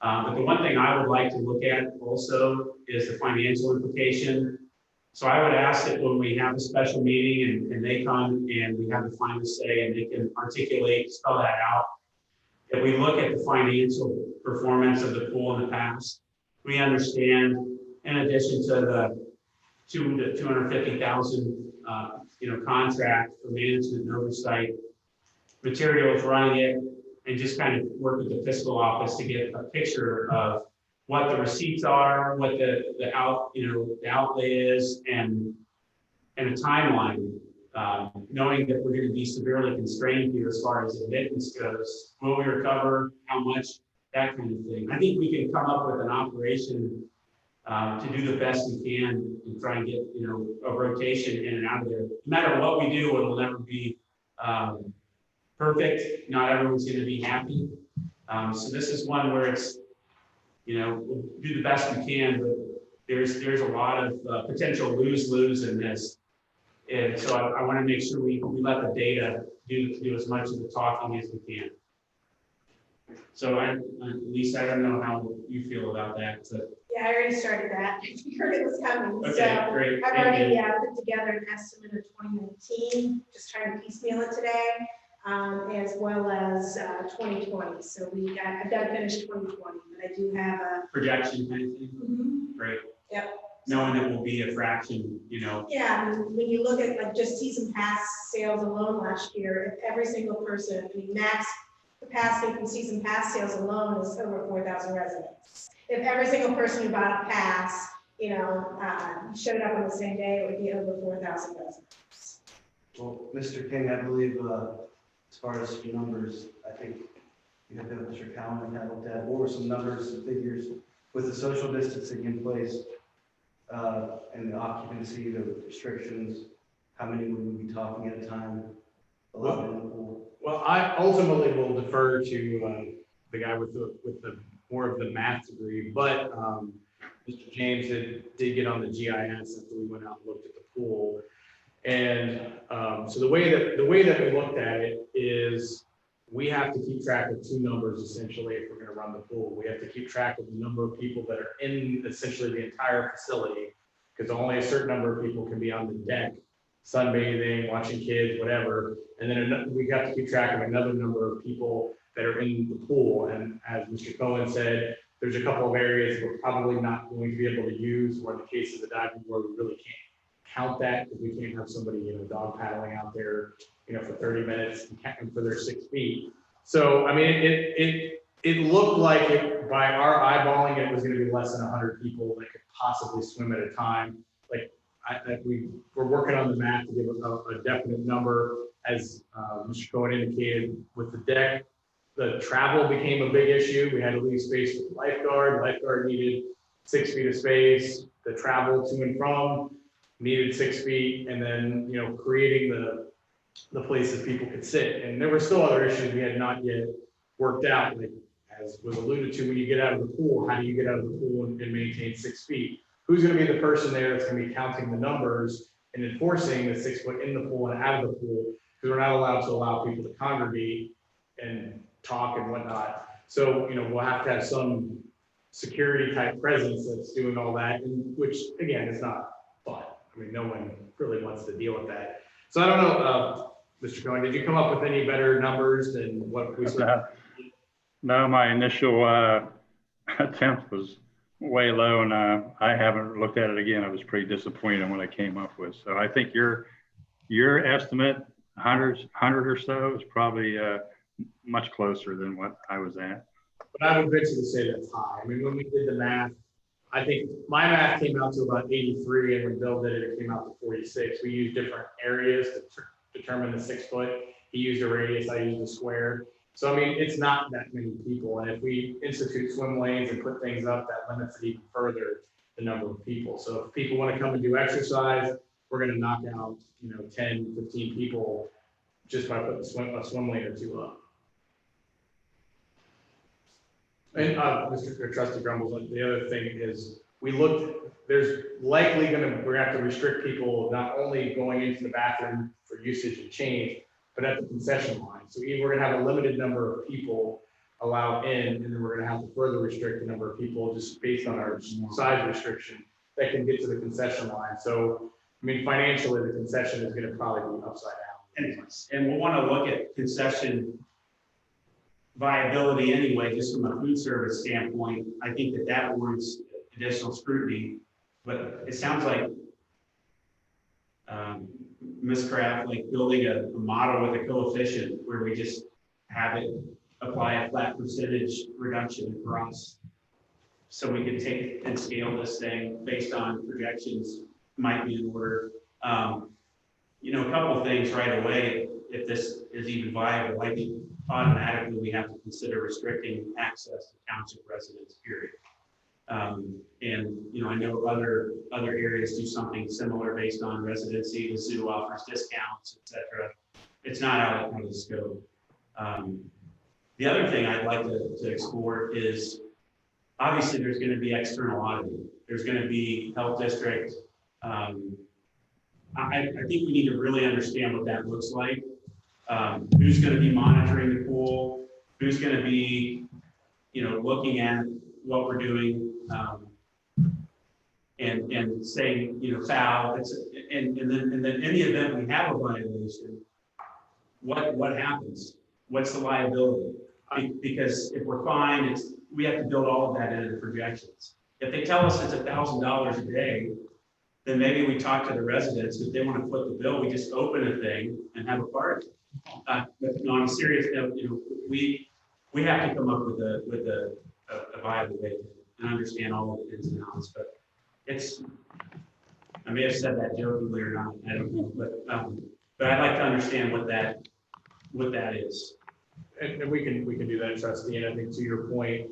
But the one thing I would like to look at also is the financial implication. So I would ask that when we have a special meeting and they come and we have the final say and they can articulate, spell that out, that we look at the financial performance of the pool in the past. We understand, in addition to the $250,000 you know, contract for management and oversight, materials, running it, and just kind of work with the fiscal office to get a picture of what the receipts are, what the outlay is, and a timeline. Knowing that we're going to be severely constrained here as far as admittance goes, will we recover, how much, that kind of thing. I think we can come up with an operation to do the best we can and try and get, you know, a rotation in and out of there. No matter what we do, it'll never be perfect. Not everyone's going to be happy. So this is one where it's, you know, we'll do the best we can, but there's a lot of potential lose-lose in this. And so I want to make sure we let the data do as much of the talking as we can. So Lisa, I don't know how you feel about that. But Yeah, I already started that. You heard it was coming. okay, So great. I've Thank already you. put together an estimate of 2019, just trying to piecemeal it today, as well as 2020. So I've got to finish 2020, but I do have a Projection kind of thing. Great. Yep. Knowing that will be a fraction, you know. Yeah, I mean, when you look at like just season pass sales alone last year, if every single person, I mean, max capacity from season pass sales alone is over 4,000 residents. If every single person who bought a pass, you know, showed up on the same day, it would be over 4,000 residents. Well, Mr. King, I believe, as far as your numbers, I think you have Mr. Cowan had looked at, what were some numbers and figures with the social distancing in place, and the occupancy, the restrictions, how many would we be talking at a time? Well, I ultimately will defer to the guy with the more of the math degree, but Mr. James did get on the GIS after we went out and looked at the pool. And so the way that we looked at it is we have to keep track of two numbers essentially if we're going to run the pool. We have to keep track of the number of people that are in essentially the entire facility, because only a certain number of people can be on the deck, sunbathing, watching kids, whatever. And then we have to keep track of another number of people that are in the pool. And as Mr. Cohen said, there's a couple of areas we're probably not going to be able to use, or in the case of the diving board, we really can't count that because we can't have somebody, you know, dog paddling out there, you know, for 30 minutes and counting for their 6 feet. So, I mean, it looked like it, by our eyeballing, it was going to be less than 100 people that could possibly swim at a time. Like, we're working on the math to give a definite number. As Mr. Cohen indicated, with the deck, the travel became a big issue. We had to leave space for the lifeguard. The lifeguard needed 6 feet of space. The travel to and from needed 6 feet, and then, you know, creating the places people could sit. And there were still other issues we had not yet worked out, like as was alluded to, when you get out of the pool, how do you get out of the pool and maintain 6 feet? Who's going to be the person there that's going to be counting the numbers and enforcing the 6 foot in the pool and out of the pool? Because we're not allowed to allow people to congregate and talk and whatnot. So, you know, we'll have to have some security type presence that's doing all that, and which again is not fun. I mean, no one really wants to deal with that. So I don't know, Mr. Cohen, did you come up with any better numbers than what we said? No, my initial attempt was way low, and I haven't looked at it again. I was pretty disappointed in what I came up with. So I think your estimate, 100 or so, is probably much closer than what I was at. But I would venture to say that's high. I mean, when we did the math, I think my math came out to about 83, and when Bill did it, it came out to 46. We used different areas to determine the 6 foot. He used a radius, I used a square. So I mean, it's not that many people, and if we institute swim lanes and put things up, that limits it even further, the number of people. So if people want to come and do exercise, we're gonna knock out, 10, 15 people just by putting a swim lane or two up. And, Mr. Trustee Grumbles, the other thing is, we're gonna have to restrict people not only going into the bathroom for usage and change, but at the concession line. So we're gonna have a limited number of people allowed in, and then we're gonna have to further restrict the number of people just based on our size restriction that can get to the concession line. So, I mean, financially, the concession is gonna probably be upside down. And we'll want to look at concession viability anyway, just from a food service standpoint. I think that warrants additional scrutiny, but it sounds like Ms. Kraft, like building a model with a coefficient where we just have it apply a flat percentage reduction across, so we can take and scale this thing based on projections might be in order. A couple of things right away, if this is even viable, I think automatically we have to consider restricting access to township residents, period. I know other areas do something similar based on residency. The zoo offers discounts, etc. It's not out of the scope. The other thing I'd like to explore is, obviously there's going to be external auditing. There's going to be health district. I think we need to really understand what that looks like. Who's going to be monitoring the pool? Who's going to be, looking at what we're doing, and saying, foul. And then in the event we have a violation, what happens? What's the liability? Because if we're fined, we have to build all of that into the projections. If they tell us it's $1,000 a day, then maybe we talk to the residents. If they want to foot the bill, we just open a thing and have a party. But on a serious note, we have to come up with a viable way and understand all of the ins and outs. But I may have said that jokingly or not, I don't know. But I'd like to understand what that is. And we can do that, Trustee. And I think to your point,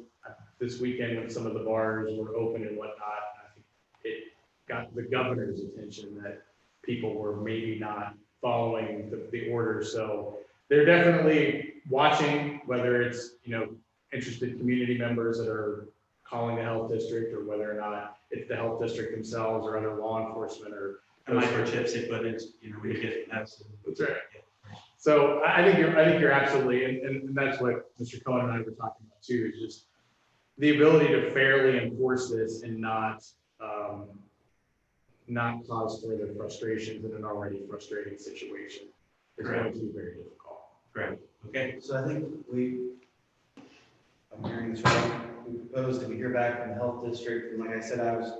this weekend when some of the bars were open and whatnot, I think it got the governor's attention that people were maybe not following the order. So they're definitely watching, whether it's, interested community members that are calling the health district, or whether or not it's the health district themselves or other law enforcement or The microchips they put in, we get that's right. So I think you're absolutely, and that's what Mr. Cohen and I were talking about too, is just the ability to fairly enforce this and not cause further frustrations in an already frustrating situation. It's going to be very difficult. Right. Okay. So I think I'm hearing this right. We proposed that we hear back from the health district, and like I said, I was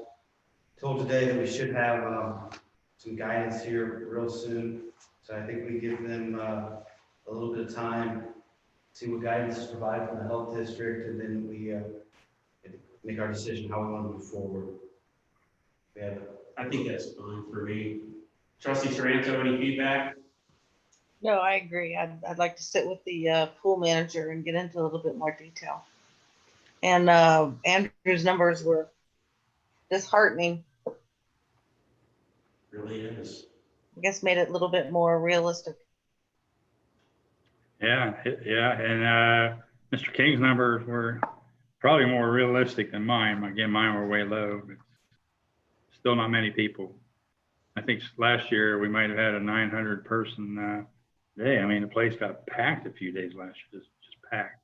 told today that we should have some guidance here real soon. So I think we give them a little bit of time, see what guidance is provided from the health district, and then we make our decision how we want to move forward. I think that's fine for me. Trustee Taranto, any feedback? No, I agree. I'd like to sit with the pool manager and get into a little bit more detail. And Andrew's numbers were disheartening. Really is. I guess made it a little bit more realistic. Yeah, and Mr. King's numbers were probably more realistic than mine. Again, mine were way low, but still not many people. I think last year we might have had a 900 person day. I mean, the place got packed a few days last year, just packed.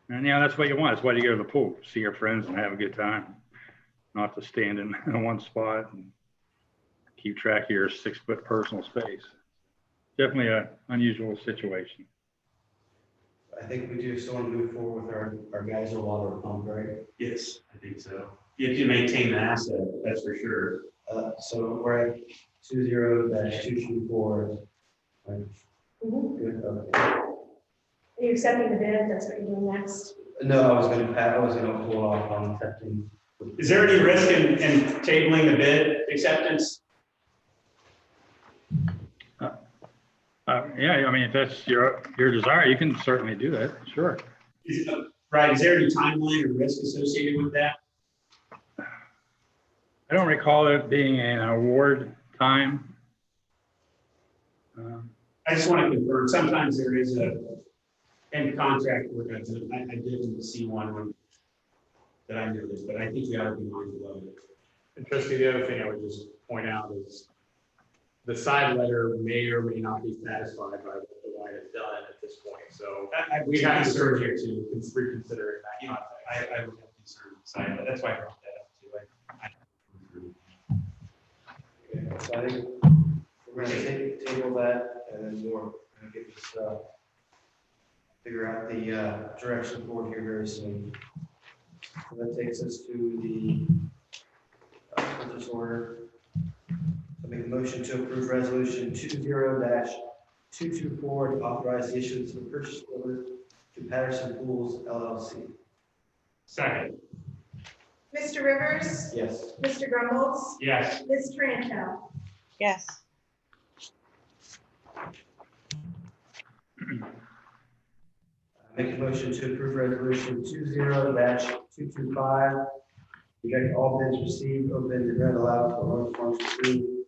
And that's what you want. That's why you go to the pool, see your friends and have a good time, not to stand in one spot and keep track of your 6-foot personal space. Definitely an unusual situation. I think we do still want to move forward with our geyser water pump, right? Yes, I think so. If you maintain the asset, that's for sure. So we're at 20-224. Right? Good. Okay. Are you accepting the bid? That's what you're doing next? No, I was going to pull off on accepting. Is there any risk in tabling the bid acceptance? Yeah, I mean, if that's your desire, you can certainly do that, sure. Right, is there any timeline or risk associated with that? I don't recall it being an award time. I just want to confirm, sometimes there is a end contract work, I didn't see one that I noticed, but I think we ought to be mindful of it. And Trustee, the other thing I would just point out is the side letter may or may not be satisfied by what the line has done at this point, so we have to urge you to reconsider it in that context. I would have concern side, but that's why I brought that up too. Okay, so I think we're gonna table that and then we're gonna get this, figure out the, direction forward here very soon. So that takes us to the, purchase order. I make a motion to approve resolution 20-224 to authorize the issuance of a purchase order to Patterson Pools LLC. Second. Mr. Rivers, Yes. Mr. Grumbles, Yes. Ms. Tranto. Yes. Make a motion to approve resolution 20-225. Reject all bids received, open the grant allowed for North Orange Two,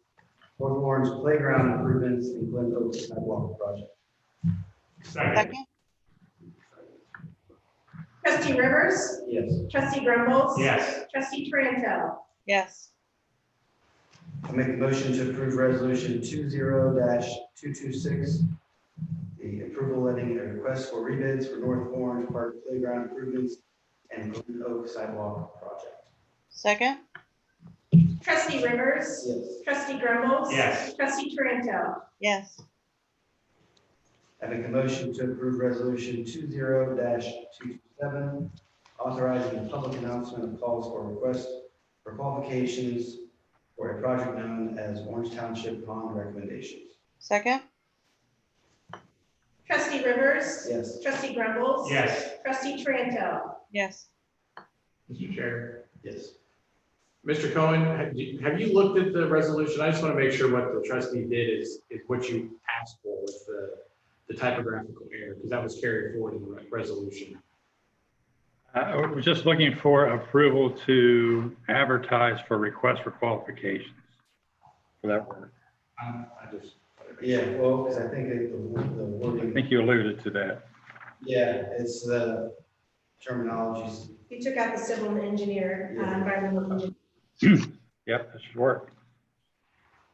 North Orange Playground improvements and Glen Oaks sidewalk project. Second? Trustee Rivers, Yes. Trustee Grumbles. Yes. Trustee Tranto. Yes. I make a motion to approve resolution 20-226. The approval letting a request for rebids for North Orange Park Playground improvements and Glen Oaks sidewalk project. Second? Trustee Rivers, Yes. Trustee Grumbles. Yes. Trustee Tranto. Yes. I make a motion to approve resolution 20-227, authorizing a public announcement of calls for requests for qualifications for a project known as Orange Township Pond Recommendations. Second? Trustee Rivers, Yes. Trustee Grumbles. Yes. Trustee Tranto. Yes. Mr. Chair. Yes. Mr. Cohen, have you looked at the resolution? I just want to make sure what the trustee did is what you asked for with the typographical error, because that was carried forward in the resolution. We're just looking for approval to advertise for requests for qualifications for that work. I just. Yeah, well, because I think the I wording, think you alluded to that. yeah, it's the terminologies. You took out the civil engineer, environmental engineer. Yep, that should work.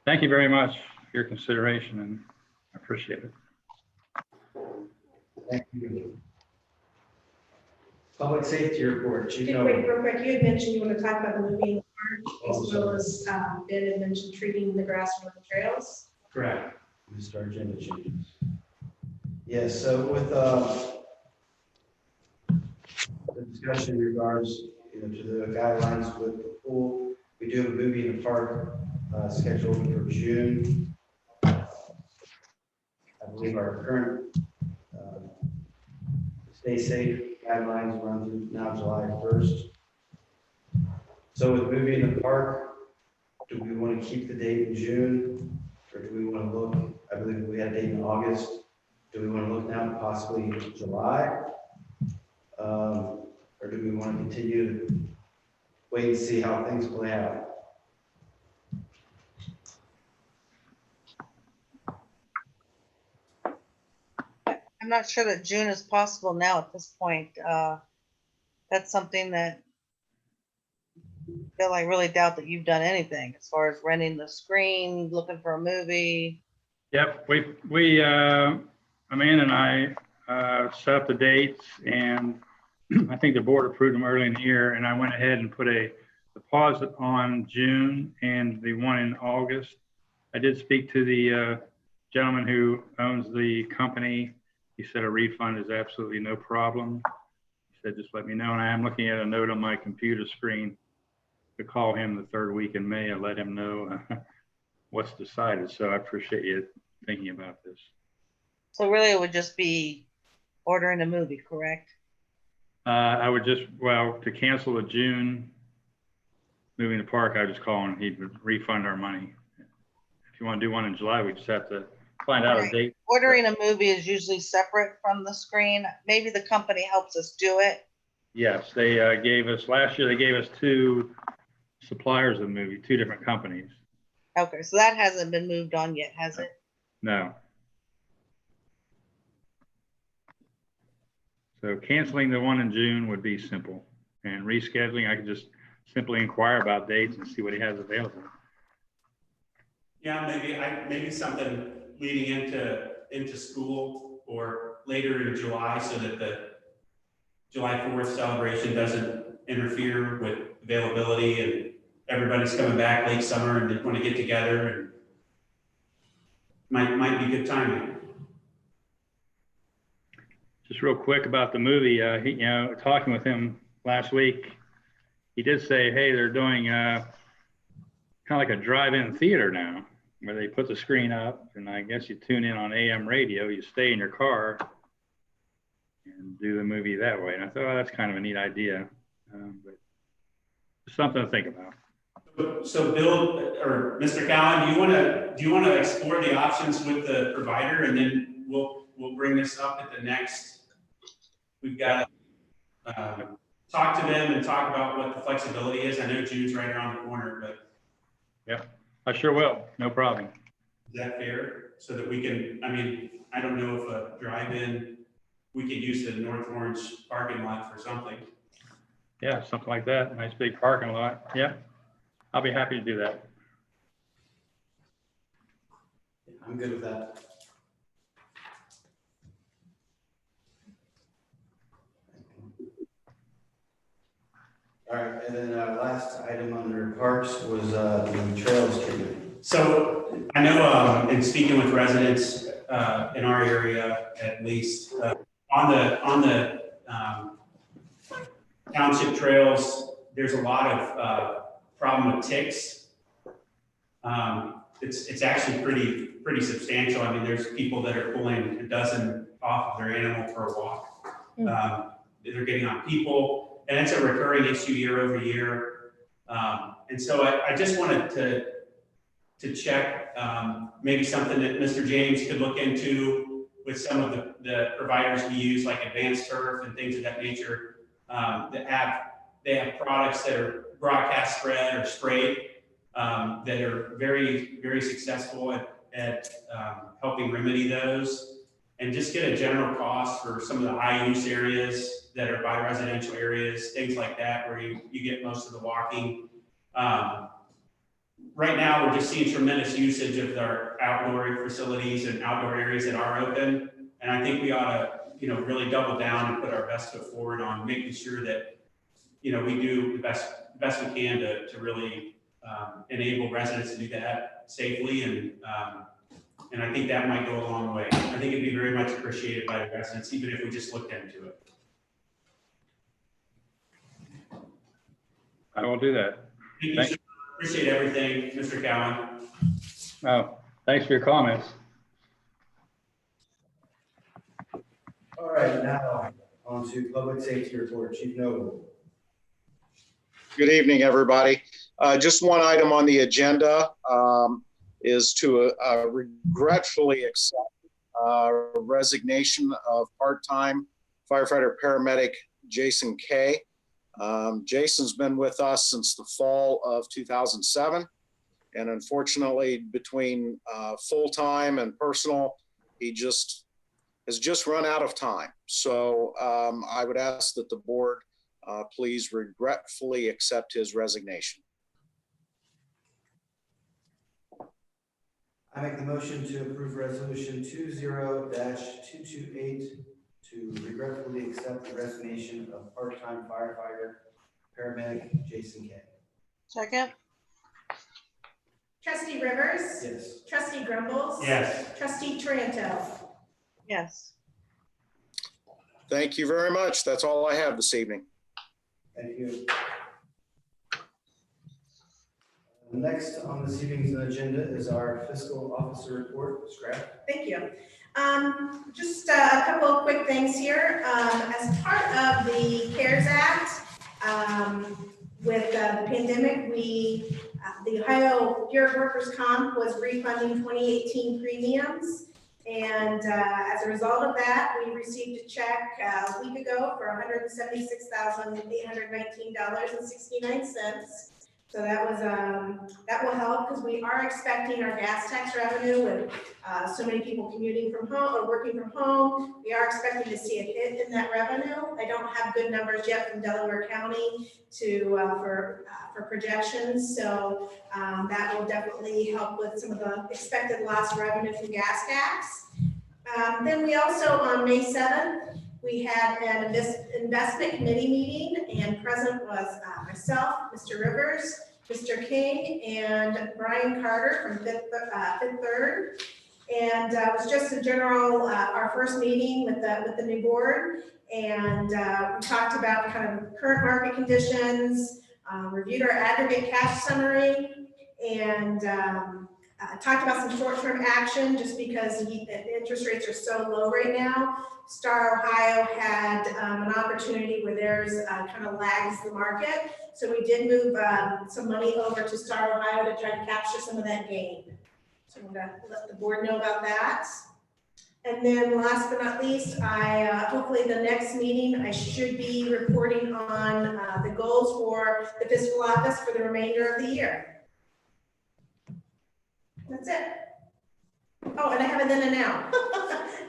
Thank you very much for your consideration, and I appreciate it. Thank you. Public safety report, Chief Wait, Nolan. real quick, you had mentioned you want to talk about the movie in the park, as well as Ben had mentioned treating the grass from the trails. Correct. We start agenda changes. Yes, so with the discussion in regards, to the guidelines with the pool, we do have a movie in the park scheduled for June. I believe our current stay safe guidelines run through now July 1st. So with movie in the park, do we want to keep the date in June? Or do we want to look, I believe we had a date in August. Do we want to look now possibly July? Or do we want to continue to wait and see how things play out? I'm not sure that June is possible now at this point. That's something that Bill, I really doubt that you've done anything as far as renting the screen, looking for a movie. Yep, Amanda and I set up the dates, and I think the board approved them early in the year, and I went ahead and put a deposit on June and the one in August. I did speak to the gentleman who owns the company. He said a refund is absolutely no problem. He said, just let me know. And I am looking at a note on my computer screen to call him the third week in May and let him know what's decided. So I appreciate you thinking about this. So really it would just be ordering a movie, correct? I would just, well, to cancel the June moving to park, I would just call him. He'd refund our money. If you want to do one in July, we just have to find out a Right. date. Ordering a movie is usually separate from the screen. Maybe the company helps us do it. Yes, they gave us, last year, they gave us 2 suppliers of the movie, 2 different companies. Okay, so that hasn't been moved on yet, has it? No. So canceling the one in June would be simple, and rescheduling, I could just simply inquire about dates and see what he has available. Yeah, maybe something leading into school or later in July so that the July 4th celebration doesn't interfere with availability and everybody's coming back late summer and they want to get together and might be good timing. Just real quick about the movie, talking with him last week, he did say, hey, they're doing kind of like a drive-in theater now, where they put the screen up, and I guess you tune in on AM radio, you stay in your car and do the movie that way. And I thought, oh, that's kind of a neat idea, but just something to think about. So Bill or Mr. Cowan, do you want to explore the options with the provider, and then we'll bring this up at the next. We've got to talk to them and talk about what the flexibility is. I know June's right around the corner, but yeah, I sure will. No problem. is that fair? So that we can. I mean, I don't know if a drive-in, we could use the North Orange parking lot for something. Yeah, something like that. Nice big parking lot. Yeah, I'll be happy to do that. I'm good with that. All right, and then last item under parks was the trails treatment. So I know in speaking with residents in our area, at least on the township trails, there's a lot of problem with ticks. It's actually pretty substantial. I mean, there's people that are pulling a dozen off of their animal for a walk. They're getting on people. And it's a recurring issue year over year. And so I just wanted to check maybe something that Mr. James could look into with some of the providers we use, like Advanced Turf and things of that nature, they have products that are broadcast spread or sprayed that are very, very successful at helping remedy those. And just get a general cost for some of the high use areas that are by residential areas, things like that, where you get most of the walking. Right now, we're just seeing tremendous usage of our outdoor facilities and outdoor areas that are open. And I think we ought to, really double down and put our best foot forward on making sure that, we do the best we can to really enable residents to do that safely. And I think that might go a long way. I think it'd be very much appreciated by the residents, even if we just looked into it. I will do that. Thank you, sir. Appreciate everything, Mr. Cowan. Oh, thanks for your comments. All right, now on to public safety report. Chief Noble. Good evening, everybody. Just one item on the agenda is to regretfully accept resignation of part-time firefighter paramedic Jason Kay. Jason's been with us since the fall of 2007. And unfortunately, between full-time and personal, he has just run out of time. So I would ask that the board please regretfully accept his resignation. I make the motion to approve resolution 20-228 to regretfully accept the resignation of part-time firefighter paramedic Jason Kay. Second? Trustee Rivers. Yes. Trustee Grumbles. Yes. Trustee Taranto. Yes. Thank you very much. That's all I have this evening. Thank you. Next on this evening's agenda is our fiscal officer report. Scrap. Thank you. Just a couple of quick things here. As part of the CARES Act, with the pandemic, the Ohio Bureau of Workers' Comp was refunding 2018 premiums. And as a result of that, we received a check a week ago for $176,819.69. So that was, that will help because we are expecting our gas tax revenue with so many people commuting from home or working from home. We are expecting to see a hit in that revenue. I don't have good numbers yet from Delaware County for projections. So that will definitely help with some of the expected lost revenue from gas tax. Then we also, on May 7th, we had an investment committee meeting, and present was myself, Mr. Rivers, Mr. King, and Brian Carter from Fifth Third. And it was just a general, our first meeting with the new board. And we talked about kind of current market conditions, reviewed our aggregate cash summary, and talked about some short-term action just because the interest rates are so low right now. Star Ohio had an opportunity where theirs kind of lags the market. So we did move some money over to Star Ohio to try to capture some of that gain. So I'm gonna let the board know about that. And then last but not least, hopefully the next meeting, I should be reporting on the goals for the fiscal office for the remainder of the year. That's it. Oh, and I have a then and now.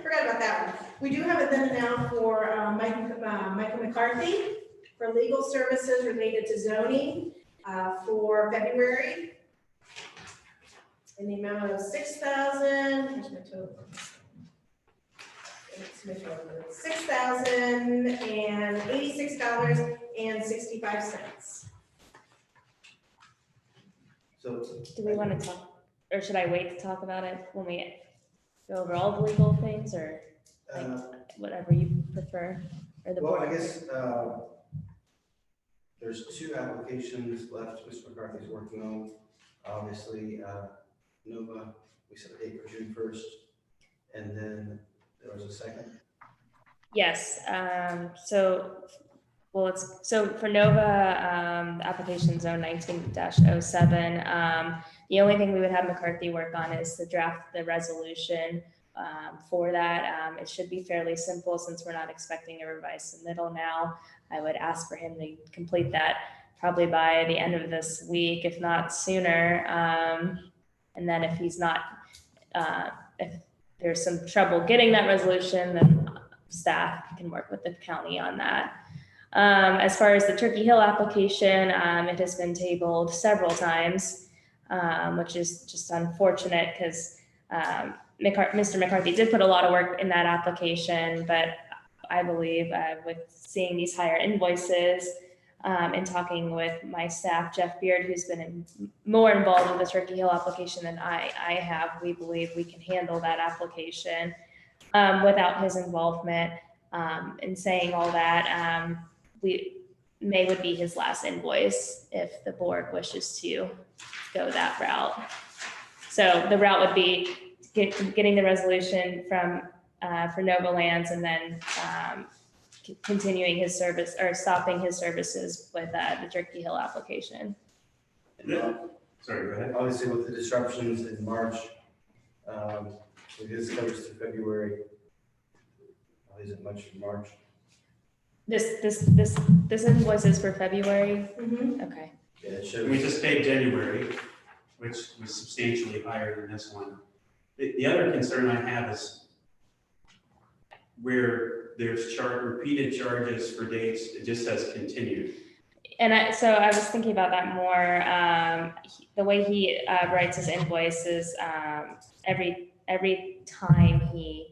Forgot about that one. We do have a then and now for Michael McCarthy for legal services related to zoning for February in the amount of $6,000. Here's my total. $6,086.65. So. Do we want to talk, or should I wait to talk about it when we go over all the legal things, or whatever you prefer, or the Well, board? I guess there's 2 applications left Mr. McCarthy's working on. Obviously, Nova, we set a date for June 1st, and then there was a second. Yes, so for Nova, application zone 19-07, the only thing we would have McCarthy work on is to draft the resolution for that. It should be fairly simple since we're not expecting a revised submittal now. I would ask for him to complete that probably by the end of this week, if not sooner. And then if he's not, if there's some trouble getting that resolution, then staff can work with the county on that. As far as the Turkey Hill application, it has been tabled several times, which is just unfortunate because Mr. McCarthy did put a lot of work in that application, but I believe with seeing these higher invoices and talking with my staff, Jeff Beard, who's been more involved with the Turkey Hill application than I have, we believe we can handle that application without his involvement. In saying all that, May would be his last invoice if the board wishes to go that route. So the route would be getting the resolution from for Nova Lands, and then continuing his service or stopping his services with the Turkey Hill application. Sorry, go ahead. Obviously, with the disruptions in March, this covers to February. Is it much in March? This invoice is for February. Mm-hmm. Okay. Yeah, it shows. We just paid January, which was substantially higher than this one. The other concern I have is where there's repeated charges for dates, it just says continued. And so I was thinking about that more. The way he writes his invoices, every time he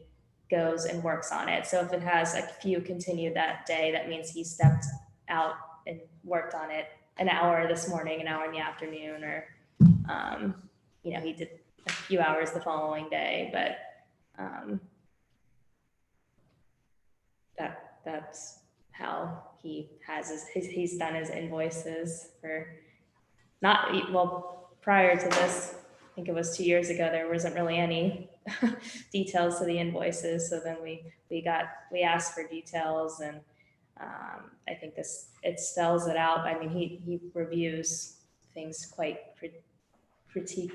goes and works on it. So if it has a few continued that day, that means he stepped out and worked on it an hour this morning, an hour in the afternoon, or he did a few hours the following day. But that's how he has he's done his invoices for prior to this. I think it was 2 years ago, there wasn't really any details to the invoices. So then we asked for details, and I think it spells it out. I mean, he reviews things quite pretty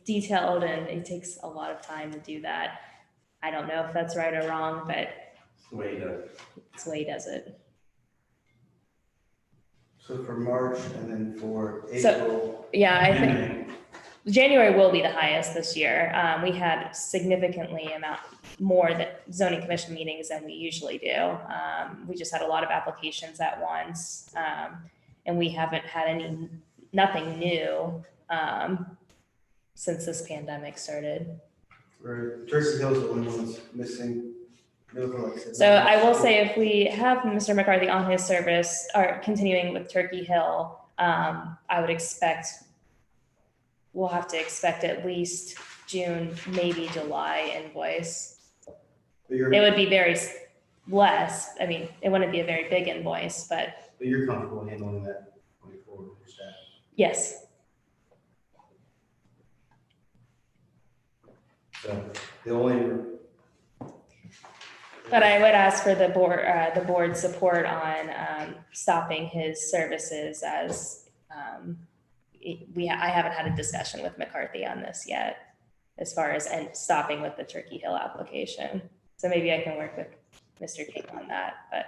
detailed, and it takes a lot of time to do that. I don't know if that's right or wrong, but It's the way he does. it's the way he does it. So for March and then for So- April. Yeah, I think and January will be the highest this year. We had significantly more zoning commission meetings than we usually do. We just had a lot of applications at once. And we haven't had nothing new since this pandemic started. Where Turkey Hill's the only one that's missing. Those are like- So I will say if we have Mr. McCarthy on his service or continuing with Turkey Hill, I would expect, we'll have to expect at least June, maybe July invoice. But you're, It would be very less. I mean, it wouldn't be a very big invoice, but but you're comfortable handling that going forward with your staff. yes. So the only. But I would ask for the board's support on stopping his services as I haven't had a discussion with McCarthy on this yet, as far as stopping with the Turkey Hill application. So maybe I can work with Mr. King on that, but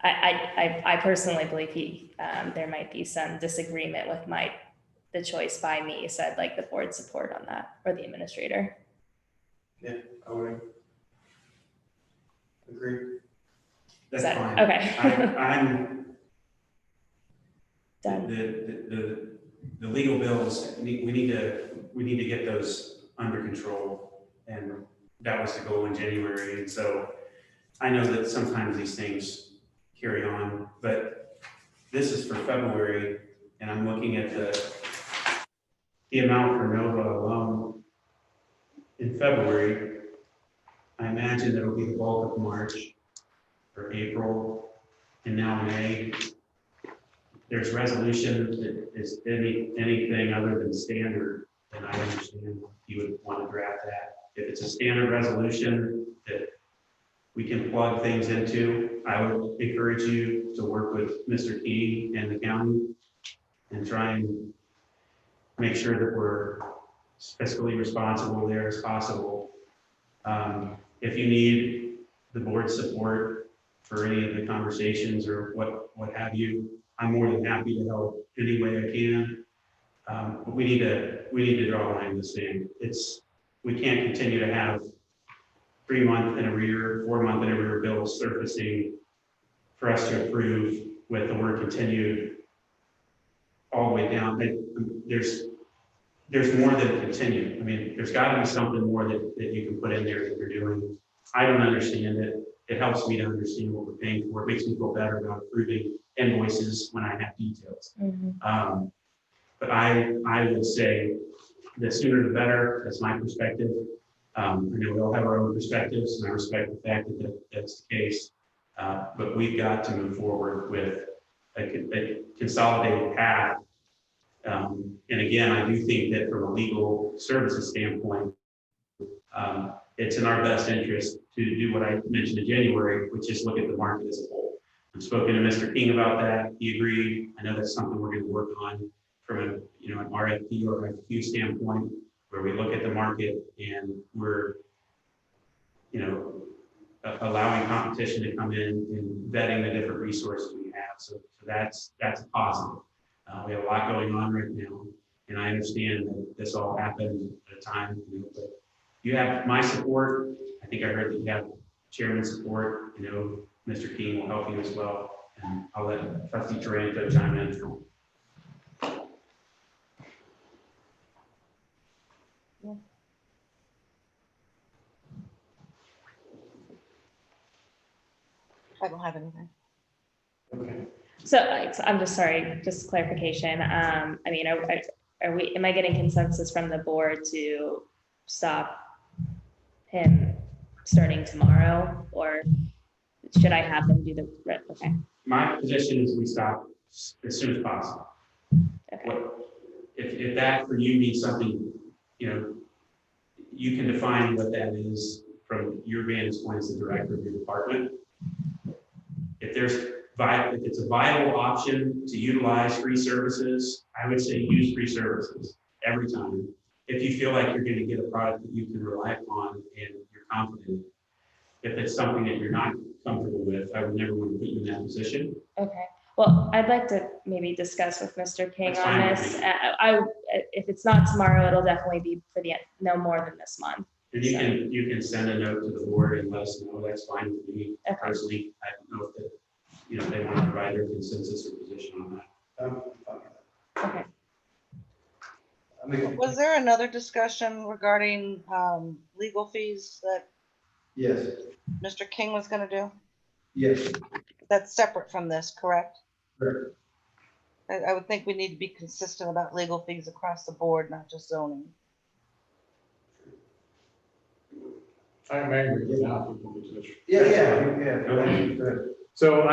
I personally believe there might be some disagreement with the choice by me. So I'd like the board's support on that, or the administrator. Yeah, I would agree. That's Is that- fine. okay. I'm, Done. the legal bills, we need to get those under control. And that was the goal in January. And so I know that sometimes these things carry on, but this is for February, and I'm looking at the amount for Nova alone in February. I imagine it'll be the bulk of March or April, and now May. There's resolution that is anything other than standard, then I understand you would want to draft that. If it's a standard resolution that we can plug things into, I would encourage you to work with Mr. King and the county and try and make sure that we're fiscally responsible there as possible. If you need the board's support for any of the conversations or what have you, I'm more than happy to help any way I can. But we need to draw a line in the sand. We can't continue to have 3-month in arrear, 4-month in arrear bills surfacing for us to approve with the work continued all the way down. There's more than continue. I mean, there's got to be something more that you can put in there that you're doing. I don't understand it. It helps me to understand what we're paying for. It makes me feel better about approving invoices when I have details. Mm-hmm. But I would say the sooner the better. That's my perspective. I know we all have our own perspectives, and I respect the fact that that's the case. But we've got to move forward with a consolidated path. And again, I do think that from a legal services standpoint, it's in our best interest to do what I mentioned in January, which is look at the market as a whole. I've spoken to Mr. King about that. He agreed. I know that's something we're going to work on from an RFP or RFQ standpoint, where we look at the market and we're, allowing competition to come in and vetting the different resources we have. So that's a positive. We have a lot going on right now, and I understand that this all happened at a time, but you have my support. I think I heard that you have chairman's support. Mr. King will help you as well, and I'll let Trustee Taranto chime in. I don't have anything. Okay. So I'm just sorry, just clarification. I mean, am I getting consensus from the board to stop him starting tomorrow, or should I have them do okay. My position is we stop as soon as possible. Okay. If that for you means something, you can define what that is from your vantage point as the director of your department. If it's a viable option to utilize free services, I would say use free services every time. if you feel like you're gonna get a product that you can rely upon and you're confident. If it's something that you're not comfortable with, I would never want to put you in that position. Okay, well, I'd like to maybe discuss with Mr. King That's on fine with this. me. If it's not tomorrow, it'll definitely be for the, no more than this month. And you can send a note to the board and let us know, that's fine with me Okay. personally. I don't know if that, they want to provide their consensus or position on that. Okay, I mean, Was there another discussion regarding legal fees that yes, Mr. King was gonna do? yes, That's separate from this, correct? correct. I would think we need to be consistent about legal fees across the board, not just zoning. I'm angry now. Yeah. So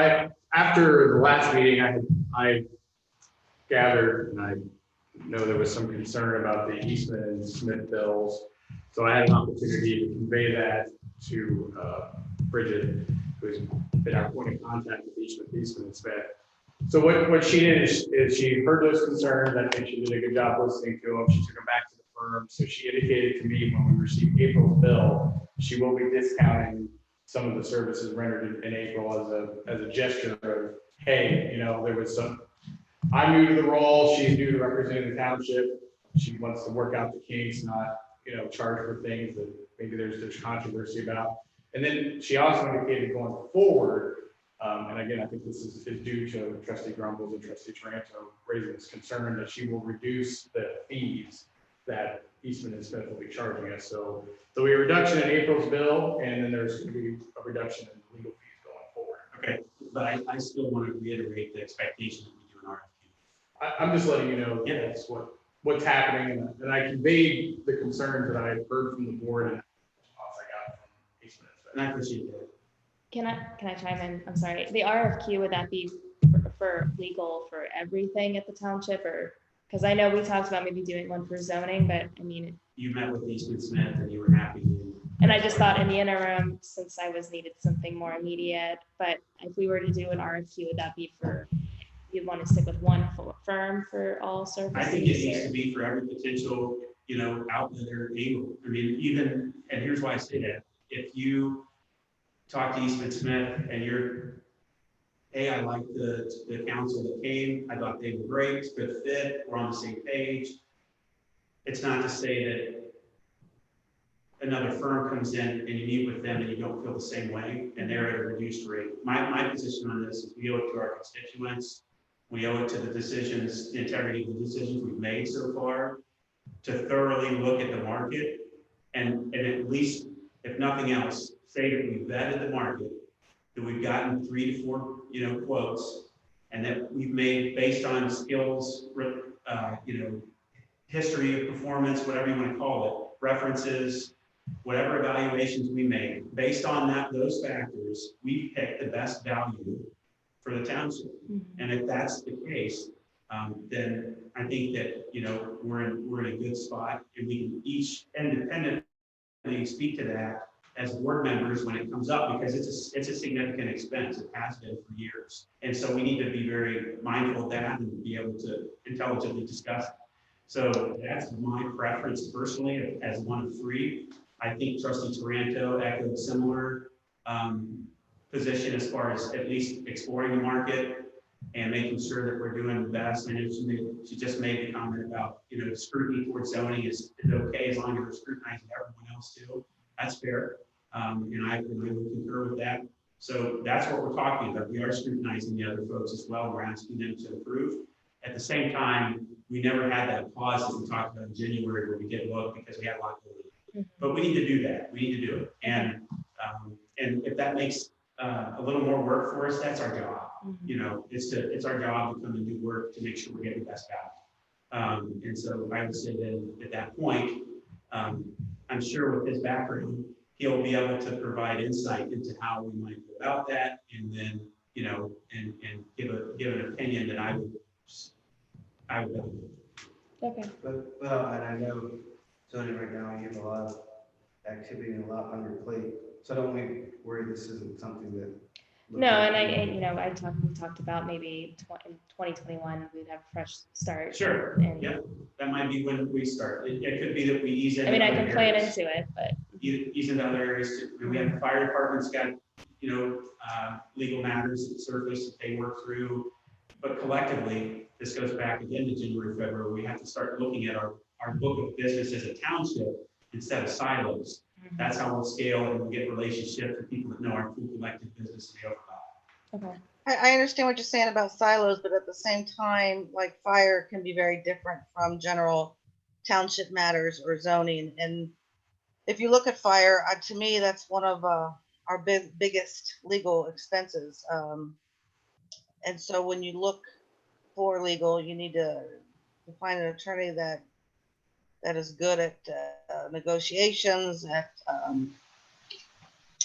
after the last meeting, I gathered, and I know there was some concern about the Eastman and Smith bills. So I had an opportunity to convey that to Bridget, who's been our point of contact with Eastman and Smith. So what she did is she heard those concerns. I think she did a good job listening to them. She took them back to the firm. So she indicated to me when we received April's bill, she will be discounting some of the services rendered in April as a gesture of, hey, there was some, I'm new to the role, she's new to representing the township. She wants to work out the kinks, not, charge for things that maybe there's controversy about. And then she also indicated going forward, and again, I think this is due to Trustee Grumbles and Trustee Taranto raising this concern that she will reduce the fees that Eastman and Smith will be charging us. So there'll be a reduction in April's bill, and then there's going to be a reduction in legal fees going forward. Okay, but I still want to reiterate the expectation that we do an RFQ. I'm just letting you know that's what's happening, and I conveyed the concerns that I had heard from the board and the response I got from Eastman and Smith. And I appreciate that. can I chime in? I'm sorry. The RFQ, would that be for legal for everything at the township, or, because I know we talked about maybe doing one for zoning, but I mean. You met with Eastman Smith and you were happy. And I just thought in the interim, since I was needed something more immediate, but if we were to do an RFQ, would that be for, you'd want to stick with one firm for all services? I think it needs to be for every potential, outlet or angle. I mean, and here's why I say that. If you talk to Eastman Smith and you're, hey, I like the council that came, I thought they were great, good fit, we're on the same page. It's not to say that another firm comes in and you meet with them and you don't feel the same way and they're at a reduced rate. My position on this is we owe it to our constituents. We owe it to the decisions, the integrity of the decisions we've made so far, to thoroughly look at the market and at least, if nothing else, say that we've vetted the market, that we've gotten 3 to 4, quotes, and that we've made based on skills, history of performance, whatever you want to call it, references, whatever evaluations we made, based on those factors, we picked the best value for the township. Mm-hmm. And if that's the case, then I think that, we're in a good spot and we can each independently speak to that as board members when it comes up, because it's a significant expense. It has been for years. And so we need to be very mindful of that and be able to intelligently discuss it. So that's my preference personally as one of 3. I think Trustee Taranto echoed similar position as far as at least exploring the market and making sure that we're doing the best. I know she just made the comment about, scrutiny towards zoning is okay as long as we're scrutinizing everyone else too. That's fair. And I would concur with that. So that's what we're talking about. We are scrutinizing the other folks as well. We're asking them to improve. At the same time, we never had that pause as we talked about in January where we did look because we had a lot going on. But we need to do that. We need to do it. And if that makes a little more work for us, that's our job. It's our job to come and do work to make sure we're getting the best value. And so I would say that at that point, I'm sure with his background, he'll be able to provide insight into how we might go about that, and then and give an opinion that I would. Okay. But and I know zoning right now, you have a lot of activity and a lot on your plate. So don't we worry this isn't something that No, and we talked about maybe in 2021, we'd have a fresh start. Sure, And, yeah, that might be when we start. It could be that we ease into. I mean, I other can plan areas. into it, but. Ease into other areas too. I mean, we have the fire department's got, legal matters that surface that they work through. But collectively, this goes back again to January, February, we have to start looking at our book of business as a township instead of silos. That's how we'll scale and we'll get relationships with people that know our true collective business and the overlap. Okay. I understand what you're saying about silos, but at the same time, like fire can be very different from general township matters or zoning. And if you look at fire, to me, that's one of our biggest legal expenses. And so when you look for legal, you need to find an attorney that is good at negotiations, at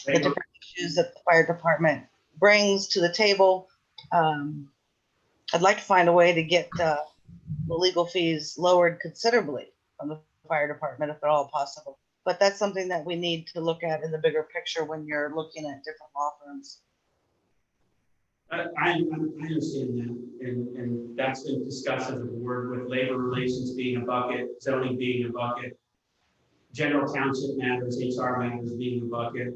the different issues that the fire department brings to the table. I'd like to find a way to get the legal fees lowered considerably from the fire department if at all possible. But that's something that we need to look at in the bigger picture when you're looking at different law firms. I understand that, and that's been discussed as a board with labor relations being a bucket, zoning being a bucket, general township matters, HR matters being a bucket.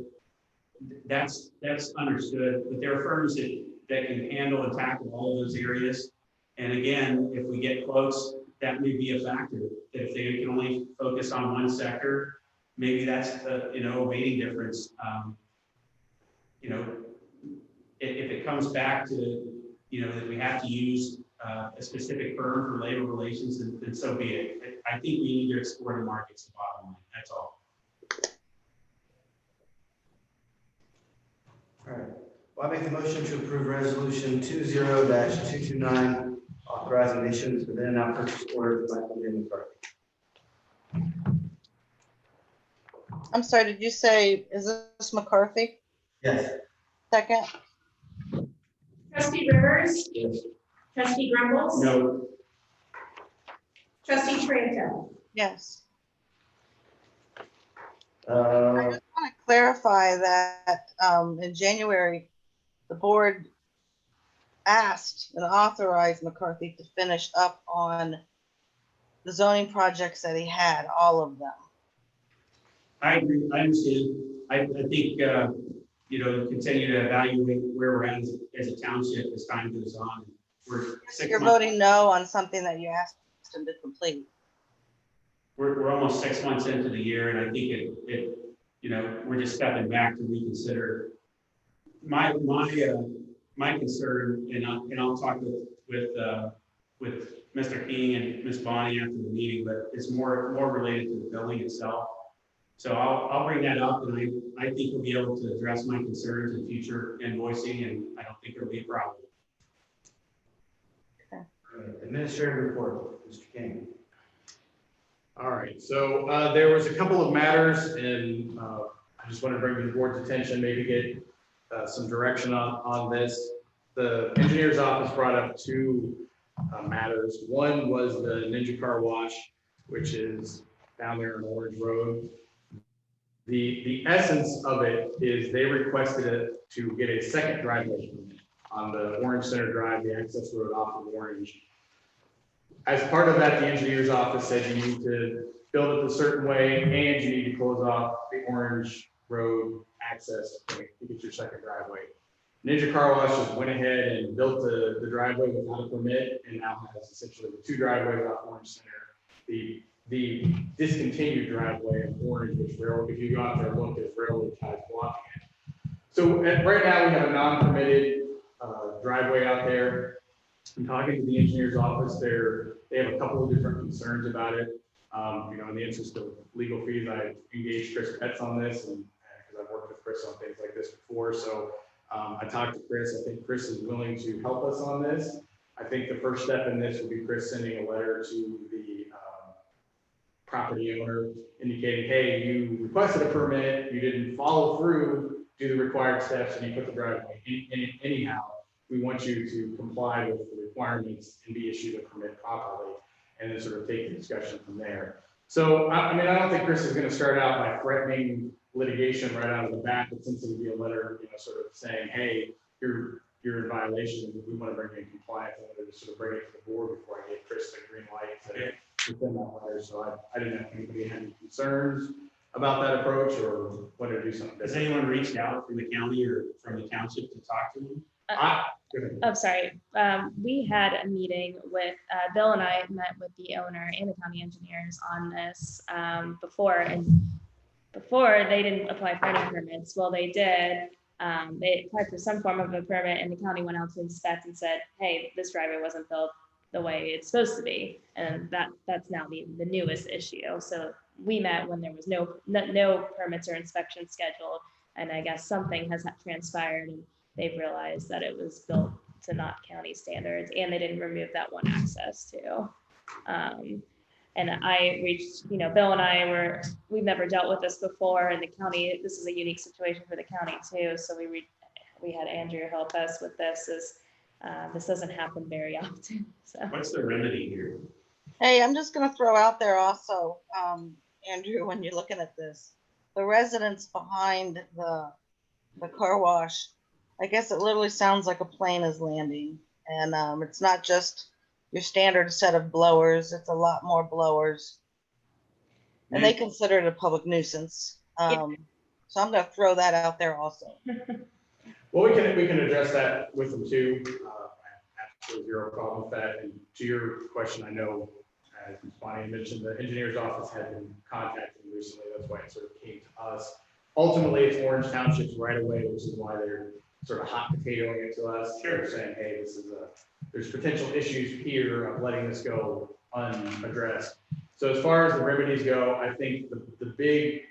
That's understood, but there are firms that can handle and tackle all of those areas. And again, if we get close, that may be a factor. If they can only focus on one sector, maybe that's the weighting difference. If it comes back to that we have to use a specific firm for labor relations, then so be it. I think we need to explore the markets. The bottom line. That's all. All right. Well, I make the motion to approve resolution 20-229, authorizing the issuance of in-and-out purchase orders by Lincoln McCarthy. I'm sorry, did you say, is this McCarthy? Yes. Second? Trustee Rivers, Yes. trustee Grumbles. No. Trustee Tranto. Yes. I Uh, just want to clarify that in January, the board asked and authorized McCarthy to finish up on the zoning projects that he had, all of them. I agree. I understand. I think continue to evaluate where we're at as a township as time goes on. We're You're voting no on something that you asked him to complete. We're almost 6 months into the year, and I think we're just stepping back to reconsider. My concern, and I'll talk with Mr. King and Ms. Bonnie after the meeting, but it's more related to the building itself. So I'll bring that up, and I think we'll be able to address my concerns in future invoicing, and I don't think it'll be a problem. Okay. administrative report, Mr. King. All right, so there was a couple of matters, and I just want to bring to the board's attention, maybe get some direction on this. The engineer's office brought up two matters. One was the Ninja Car Wash, which is down there on Orange Road. The essence of it is they requested it to get a second driveway permit on the Orange Center Drive, the access road off of Orange. As part of that, the engineer's office said you need to build it a certain way and you need to close off the Orange Road access point to get your second driveway. Ninja Car Wash just went ahead and built the driveway without a permit and now has essentially the two driveways off Orange Center. The discontinued driveway in Orange, which if you go out there and look, there's railroad ties blocking it. So right now we have a non-permitted driveway out there. I'm talking to the engineer's office. They have a couple of different concerns about it. In the interest of legal fees, I engaged Chris Betts on this, and because I've worked with Chris on things like this before. So I talked to Chris. I think Chris is willing to help us on this. I think the first step in this would be Chris sending a letter to the property owner indicating, hey, you requested a permit, you didn't follow through, do the required steps, and you put the driveway in. Anyhow, we want you to comply with the requirements and be issued a permit properly, and then sort of take the discussion from there. So, I don't think Chris is going to start out by threatening litigation right out of the bat, but since it would be a letter, sort of saying, hey, you're in violation, we want to bring you in compliance, I wanted to sort of bring it to the board before I gave Chris the green light to send that letter, so I didn't know if anybody had any concerns about that approach or wanted to do something Has different. anyone reached out from the county or from the township to talk to them? Oh, sorry. We had a meeting with, Bill and I met with the owner and the county engineers on this before, and before they didn't apply for any permits. Well, they did. They applied for some form of a permit and the county went out to inspect and said, hey, this driveway wasn't built the way it's supposed to be. And that's now the newest issue. So we met when there was no permits or inspections scheduled. And I guess something has transpired and they've realized that it was built to not county standards and they didn't remove that one access too. And I reached, Bill and we've never dealt with this before in the county. This is a unique situation for the county too. So we had Andrew help us with this this doesn't happen very often. So What's the remedy here? Hey, I'm just gonna throw out there also, Andrew, when you're looking at this, the residents behind the car wash, I guess it literally sounds like a plane is landing. And it's not just your standard set of blowers, it's a lot more blowers. And they consider it a public nuisance. So I'm gonna throw that out there also. Well, we can address that with them too. Absolutely zero problem with that. And to your question, I know, as Bonnie mentioned, the engineer's office had been contacted recently. That's why it sort of came to us. Ultimately, it's Orange Township's right away, which is why they're sort of hot potatoing it to us. They're saying, hey, there's potential issues here of letting this go unaddressed. So as far as the remedies go, I think the big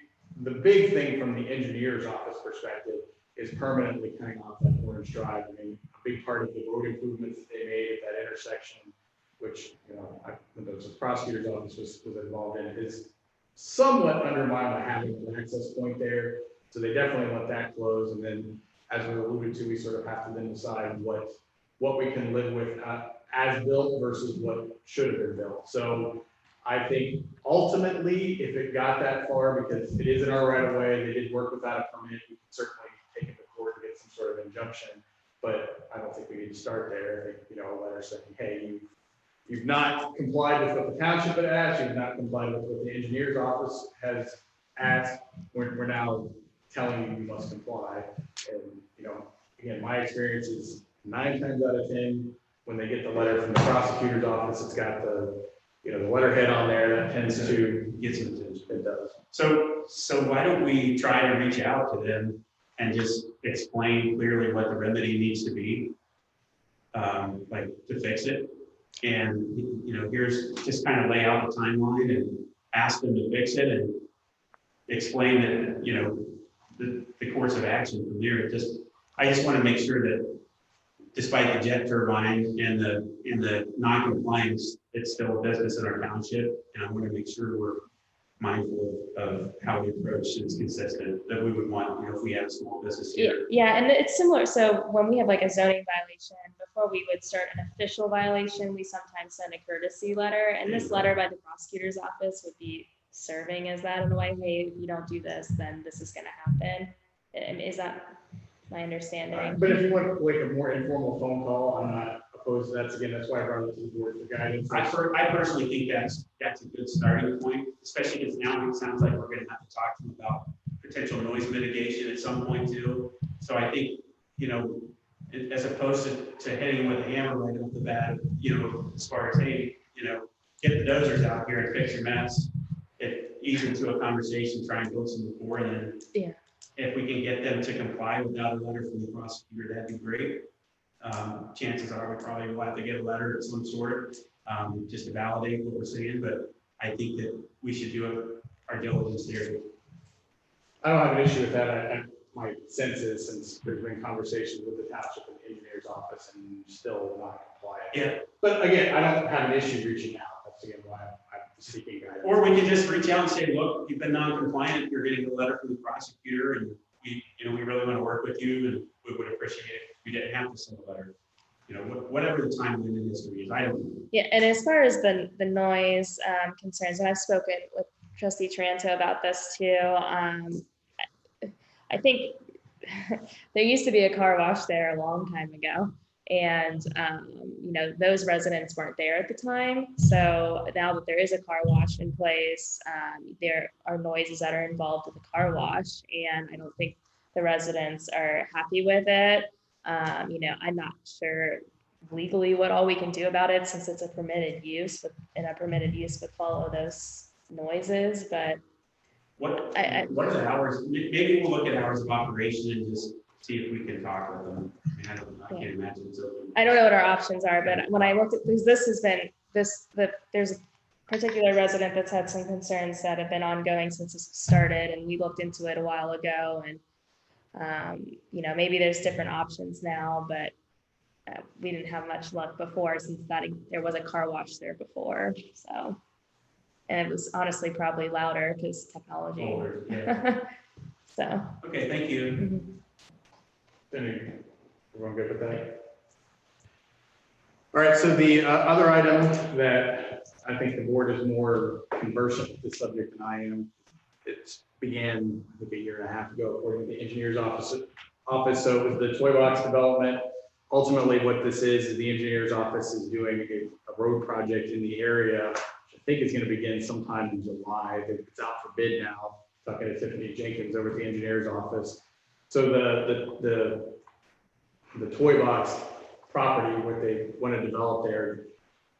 thing from the engineer's office perspective is permanently cutting off that Orange Drive. I mean, a big part of the road improvements that they made at that intersection, which, the prosecutor's office was involved in, is somewhat undermined by having an access point there. So they definitely want that closed. And then, as we alluded to, we sort of have to then decide what we can live with as built versus what should have been built. So I think ultimately, if it got that far, because it is in our right of way, they did work without a permit, we can certainly take it to court and get some sort of injunction. But I don't think we need to start there. I think, a letter saying, hey, you've not complied with what the township had asked, you've not complied with what the engineer's office has asked. We're now telling you you must comply. And, again, my experience is 9 times out of 10, when they get the letter from the prosecutor's office, it's got the letterhead on there that tends to Get some attention. it does. So why don't we try to reach out to them and just explain clearly what the remedy needs to be, like to fix it. And, here's just kind of lay out the timeline and ask them to fix it and explain that, the course of action from there. I just want to make sure that despite the jet turbine and the non-compliance, it's still a business in our township. And I want to make sure we're mindful of how we approach and it's consistent that we would want, if we have a small business here. Yeah, and it's similar. So when we have like a zoning violation, before we would start an official violation, we sometimes send a courtesy letter. And this letter by the prosecutor's office would be serving as that in a way, hey, if you don't do this, then this is going to happen. And is that my understanding? But if you want like a more informal phone call, I'm not opposed to that. Again, that's why I brought it to the board for guidance. I personally think that's a good starting point, especially because now it sounds like we're going to have to talk to them about potential noise mitigation at some point too. So I think, as opposed to hitting them with a hammer right off the bat, as far as, hey, get the dozers out here and fix your mess, ease into a conversation, try and build some rapport, and then if we can get them to comply without a letter from the prosecutor, that'd be great. Chances are we probably will have to get a letter of some sort, just to validate what we're saying, but I think that we should do our diligence there. I don't have an issue with that. My sense is, since there's been conversations with the township and the engineer's office and still not compliant. Yeah. But again, I don't have an issue reaching out. That's again why I'm seeking guidance. Or we can just reach out and say, look, you've been non-compliant, you're getting a letter from the prosecutor, and we really want to work with you, and we would appreciate it if you didn't have to send a letter. Whatever the timeline in history is, I don't know. Yeah, and as far as the noise concerns, and I've spoken with Trustee Taranto about this too. I think there used to be a car wash there a long time ago. And, you know, those residents weren't there at the time. So now that there is a car wash in place, there are noises that are involved with the car wash. And I don't think the residents are happy with it. You know, I'm not sure legally what all we can do about it since it's a permitted use, and a permitted use would follow those noises, but What I- are the hours? Maybe we'll look at hours of operation and just see if we can talk with them. I mean, I can't imagine it's open. I don't know what our options are, but when I looked at, because this has been, there's a particular resident that's had some concerns that have been ongoing since this started, and we looked into it a while ago, and, you know, maybe there's different options now, but we didn't have much luck before since there was a car wash there before, so. And it was honestly probably louder because technology. Older, yeah. So. Okay, thank you. Mhm. Everyone good with that? All right, so the other item that I think the board is more conversant with the subject than I am, it began, I think, a year and a half ago, according to the engineer's office. So it was the toy box development. Ultimately, what this is the engineer's office is doing a road project in the area, which I think is going to begin sometime in July. It's out for bid now. Talking to Tiffany Jenkins over at the engineer's office. So the toy box property, what they want to develop there,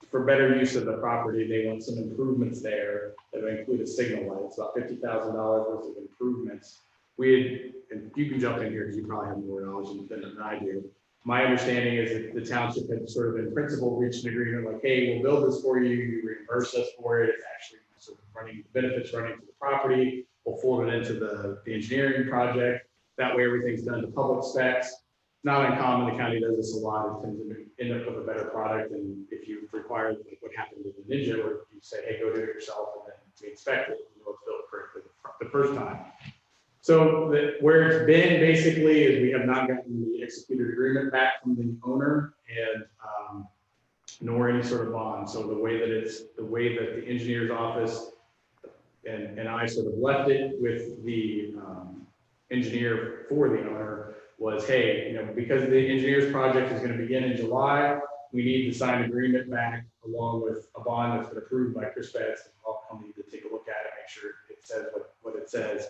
for better use of the property, they want some improvements there that will include a signal light. It's about $50,000 worth of improvements. And you can jump in here because you probably have more knowledge than I do. My understanding is that the township had sort of in principle reached an agreement like, hey, we'll build this for you, you reimburse us for it. It's actually sort of benefits running to the property. We'll fold it into the engineering project. That way everything's done to public specs. Not uncommon, the county does this a lot. It tends to end up with a better product. And if you require like what happened with the Ninja, where you say, hey, go do it yourself, and then we inspect it, you know it's built correctly the first time. So where it's been basically is we have not gotten the executed agreement back from the owner and nor any sort of bond. So the way that the engineer's office and I sort of left it with the engineer for the owner was, hey, you know, because the engineer's project is going to begin in July, we need the signed agreement back along with a bond that's been approved by Chris Betts. I'll need to take a look at it, make sure it says what it says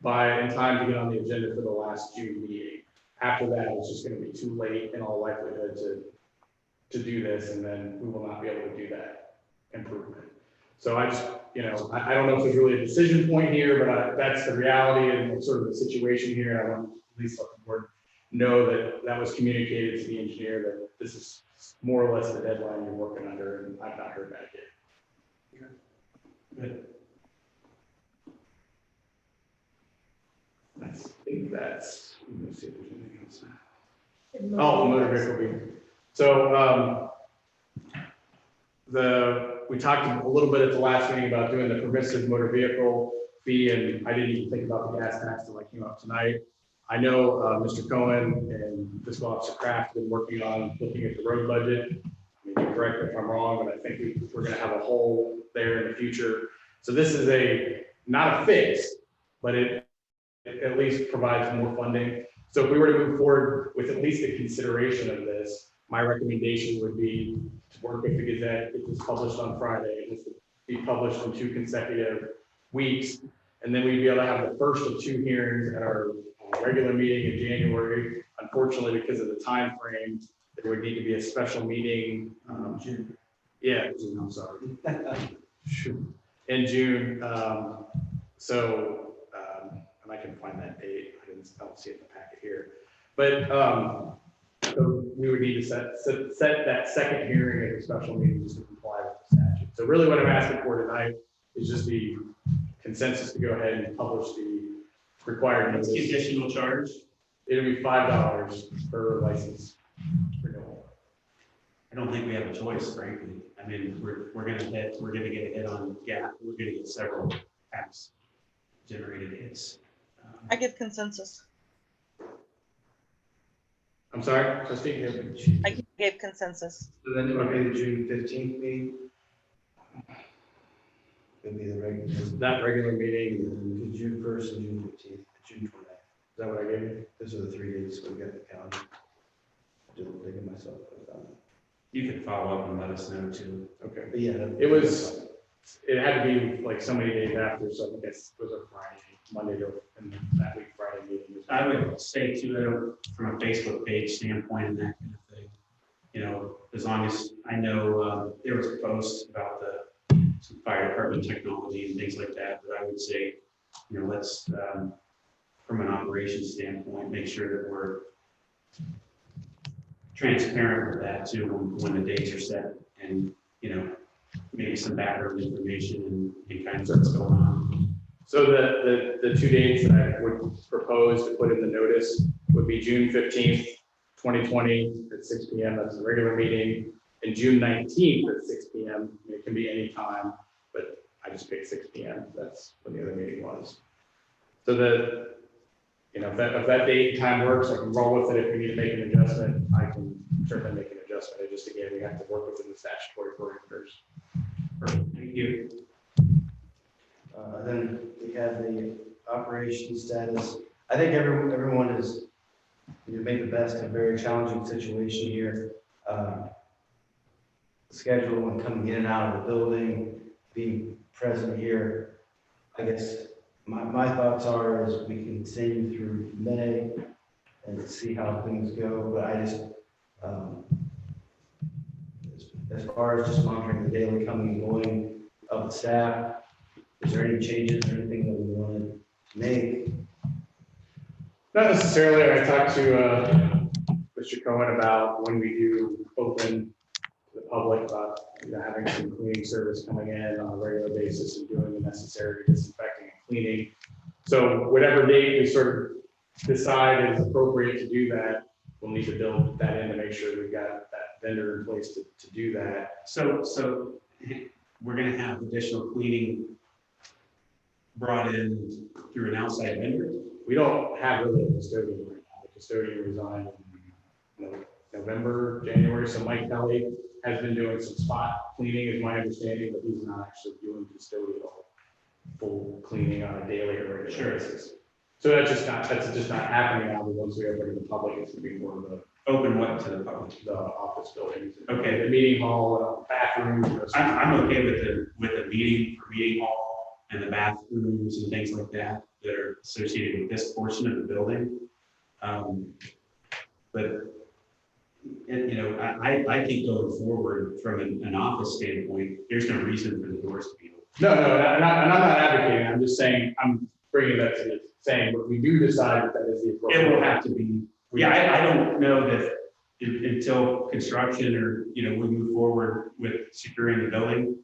in time to get on the agenda for the last June meeting. After that, it's just going to be too late in all likelihood to do this, and then we will not be able to do that improvement. So I just, you know, I don't know if there's really a decision point here, but that's the reality and sort of the situation here. I want to at least let the board know that was communicated to the engineer that this is more or less the deadline you're working under, and I've not heard back yet. Good. I think that's, let me see if there's anything else. Oh, motor vehicle fee. So we talked a little bit at the last meeting about doing the permissive motor vehicle fee, and I didn't even think about the gas tax until I came up tonight. I know Mr. Cohen and Fiscal Officer Kraft have been working on looking at the road budget. I mean, you correct me if I'm wrong, but I think we're going to have a hole there in the future. So this is not a fix, but it at least provides more funding. So if we were to move forward with at least the consideration of this, my recommendation would be to work with the Gazette, get this published on Friday, and this would be published in 2 consecutive weeks. And then we'd be able to have the first of 2 hearings at our regular meeting in January. Unfortunately, because of the time frame, there would need to be a special meeting. June. Yeah, June, I'm sorry. In June. And I can find that date. I don't see it in the packet here. But so we would need to set that second hearing as a special meeting just to comply with the statute. So really what I'm asking for tonight is just the consensus to go ahead and publish the required What's notice. the additional charge? It'll be $5 per license renewal. I don't think we have a choice, frankly. I mean, we're gonna get a hit on gap. We're gonna get several tax generated hits. I give consensus. I'm sorry, Trustee. I gave consensus. So then it would be the June 15th meeting? It'd be the regular, That regular meeting. June 1st and June 15th, June 29th. that what I gave you? Those are the 3 dates we got the calendar. I didn't think of myself. You can follow up and let us know too. Okay. But yeah. It had to be like so many days after, so I guess it was a Friday, Monday to, and that week Friday meeting. I would say too, from a Facebook page standpoint and that kind of thing, you know, as long as I know, there was posts about some fire department technology and things like that, but I would say, you know, let's, from an operations standpoint, make sure that we're transparent with that too, when the dates are set, and, you know, maybe some background information and kind of what's going on. So the 2 dates that I would propose to put in the notice would be June 15th, 2020 at 6 PM. That's the regular meeting. And June 19th at 6 PM. It can be any time, but I just picked 6 PM. That's when the other meeting was. So if that date and time works, I can roll with it. If we need to make an adjustment, I can certainly make an adjustment. It just, again, we have to work within the statutory parameters. Perfect. Thank you. Then we have the operation status. I think everyone has made the best of a very challenging situation here. Schedule and coming in and out of the building, being present here. I guess my thoughts are is we continue through May and see how things go. But I just, as far as just monitoring the daily coming and going of the staff, is there any changes or anything that we want to make? Not necessarily. I talked to Mr. Cohen about when we do open to the public about having some cleaning service coming in on a regular basis and doing the necessary disinfecting and cleaning. So whatever date we sort of decide is appropriate to do that, we'll need to build that in to make sure we've got that vendor in place to do that. So we're going to have additional cleaning brought in through an outside vendor. We don't have really a custodian right now. The custodian resigned in November, January. So Mike Kelly has been doing some spot cleaning, is my understanding, but he's not actually doing custodial full cleaning on a daily or regular basis. So that's just not happening now. But once we open to the public, it's going to be more of the Open what to the public? the office buildings. Okay. The meeting hall, bathrooms. I'm okay with the meeting hall and the bathrooms and things like that are associated with this portion of the building. But I think going forward from an office standpoint, there's no reason for the doors to be open. No, and I'm not advocating. I'm just saying, I'm bringing that to you, saying, but we do decide that is the appropriate. It will have to be. Yeah, I don't know that until construction or, we move forward with securing the building.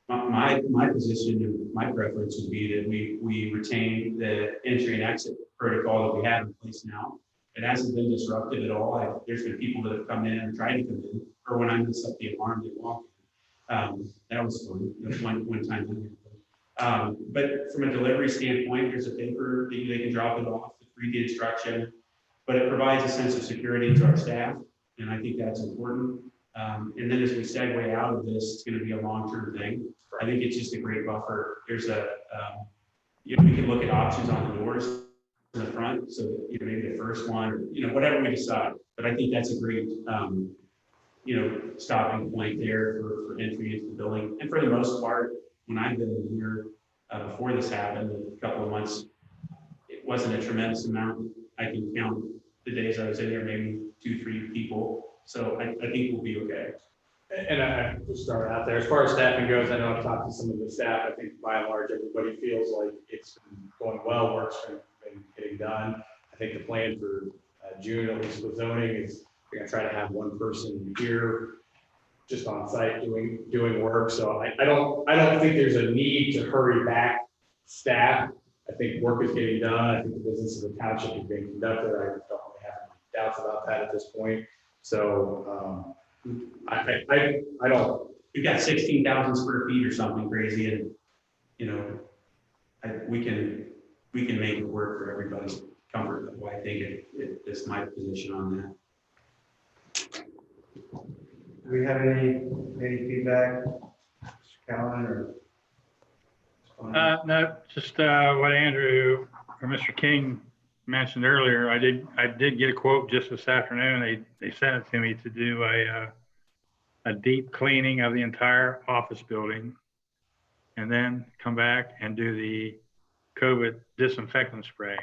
My position and my preference would be that we retain the entry and exit protocol that we have in place now. It hasn't been disrupted at all. There's been people that have come in and tried to come in, or when I mess up the alarm, they walk in. That was fun. That was one time. But from a delivery standpoint, there's a paper that they can drop it off to read the instruction, but it provides a sense of security to our staff, and I think that's important. And then as we segue out of this, it's going to be a long-term thing. I think it's just a great buffer. There's we can look at options on the doors in the front, so maybe the first one, or whatever we decide. But I think that's a great stopping point there for entry into the building. And for the most part, when I've been in here before this happened, a couple of months, it wasn't a tremendous amount. I can count the days I was in there, maybe 2-3 people. So I think we'll be okay. And I just start out there. As far as staffing goes, I know I've talked to some of the staff. I think by and large, everybody feels like it's been going well, work's been getting done. I think the plan for June, at least with zoning, is we're going to try to have one person here just on site doing work. So I don't think there's a need to hurry back staff. I think work is getting done. I think the business of the township is being conducted. I don't really have any doubts about that at this point. So I don't. We've got 16,000 square feet or something crazy, and we can make it work for everybody's comfort level. I think it's my position on that. Do we have any feedback, Mr. Callen, or? No, just what Andrew or Mr. King mentioned earlier, I did get a quote just this afternoon. They sent it to me to do a deep cleaning of the entire office building and then come back and do the COVID disinfectant spray.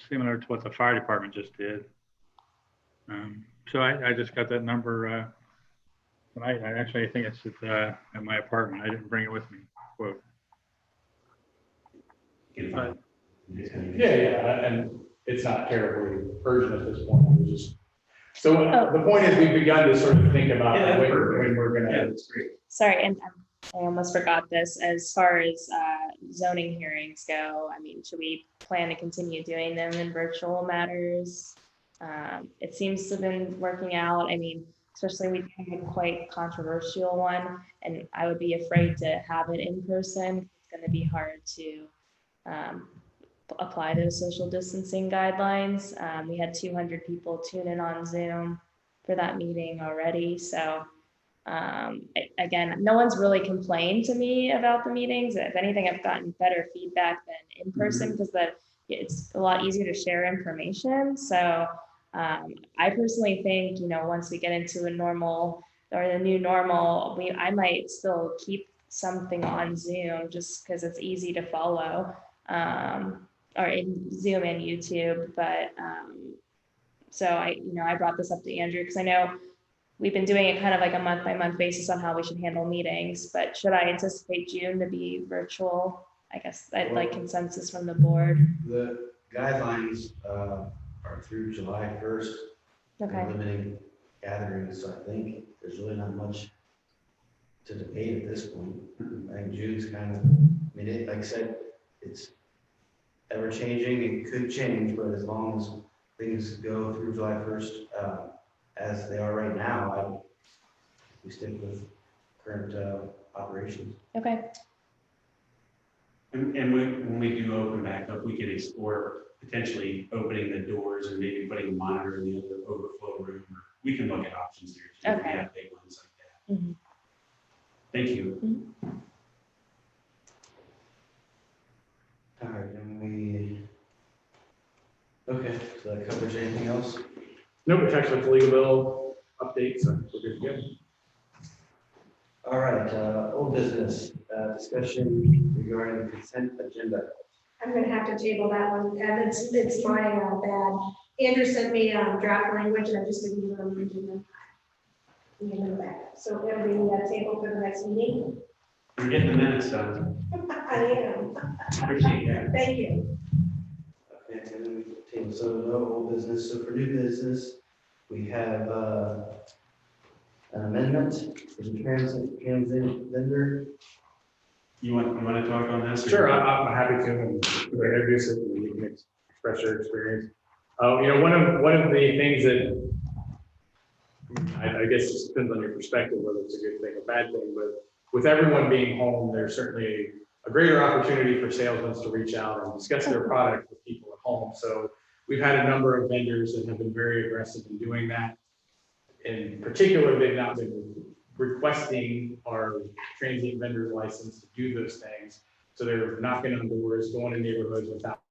Similar to what the fire department just did. So I just got that number tonight. I think it's at my apartment. I didn't bring it with me. Quote. But, Yeah, and it's not terribly urgent at this point. We're just, so the point is we've begun to sort of think about when we're gonna. That's great. Sorry, and I almost forgot this. As far as zoning hearings go, I mean, should we plan to continue doing them in virtual matters? It seems to have been working out. I mean, especially we had a quite controversial one, and I would be afraid to have it in person. It's going to be hard to apply those social distancing guidelines. We had 200 people tune in on Zoom for that meeting already. So again, no one's really complained to me about the meetings. If anything, I've gotten better feedback than in person because it's a lot easier to share information. So I personally think, once we get into a normal or the new normal, I might still keep something on Zoom just because it's easy to follow, or in Zoom and YouTube. But so I brought this up to Andrew because I know we've been doing it kind of like a month by month basis on how we should handle meetings, but should I anticipate June to be virtual? I guess I'd like consensus from the board. The guidelines are through July 1st. Okay. Limiting gatherings, so I think there's really not much to debate at this point. I think June's kind of, like I said, it's ever changing. It could change, but as long as things go through July 1st, as they are right now, we stick with current operations. Okay. And when we do open back up, we can explore potentially opening the doors and maybe putting a monitor in the other overflow room. We can look at options there too. Okay. We have big ones like that. Mm-hmm. Thank you. Mm-hmm. All right, and okay, so that covers anything else? Nope, it's actually the legal bill update, so we're good to go. All right, old business, discussion regarding the consent agenda. I'm gonna have to table that one, and it's my bad. Andrew sent me draft language, and I just didn't give them the back. So it'll be tabled for the next meeting. We're getting the minutes done. I am. Appreciate that. Thank you. Okay, and then we table, so no old business. So for new business, we have an amendment for the transit vendor. You want to talk on this? Sure, I'm happy to, and introduce it, and you can express your experience. One of the things that I guess it depends on your perspective whether it's a good thing or bad thing, but with everyone being home, there's certainly a greater opportunity for salesmen to reach out and discuss their product with people at home. So we've had a number of vendors that have been very aggressive in doing that. In particular, they've not been requesting our transient vendor license to do those things. So they're knocking on doors, going in neighborhoods without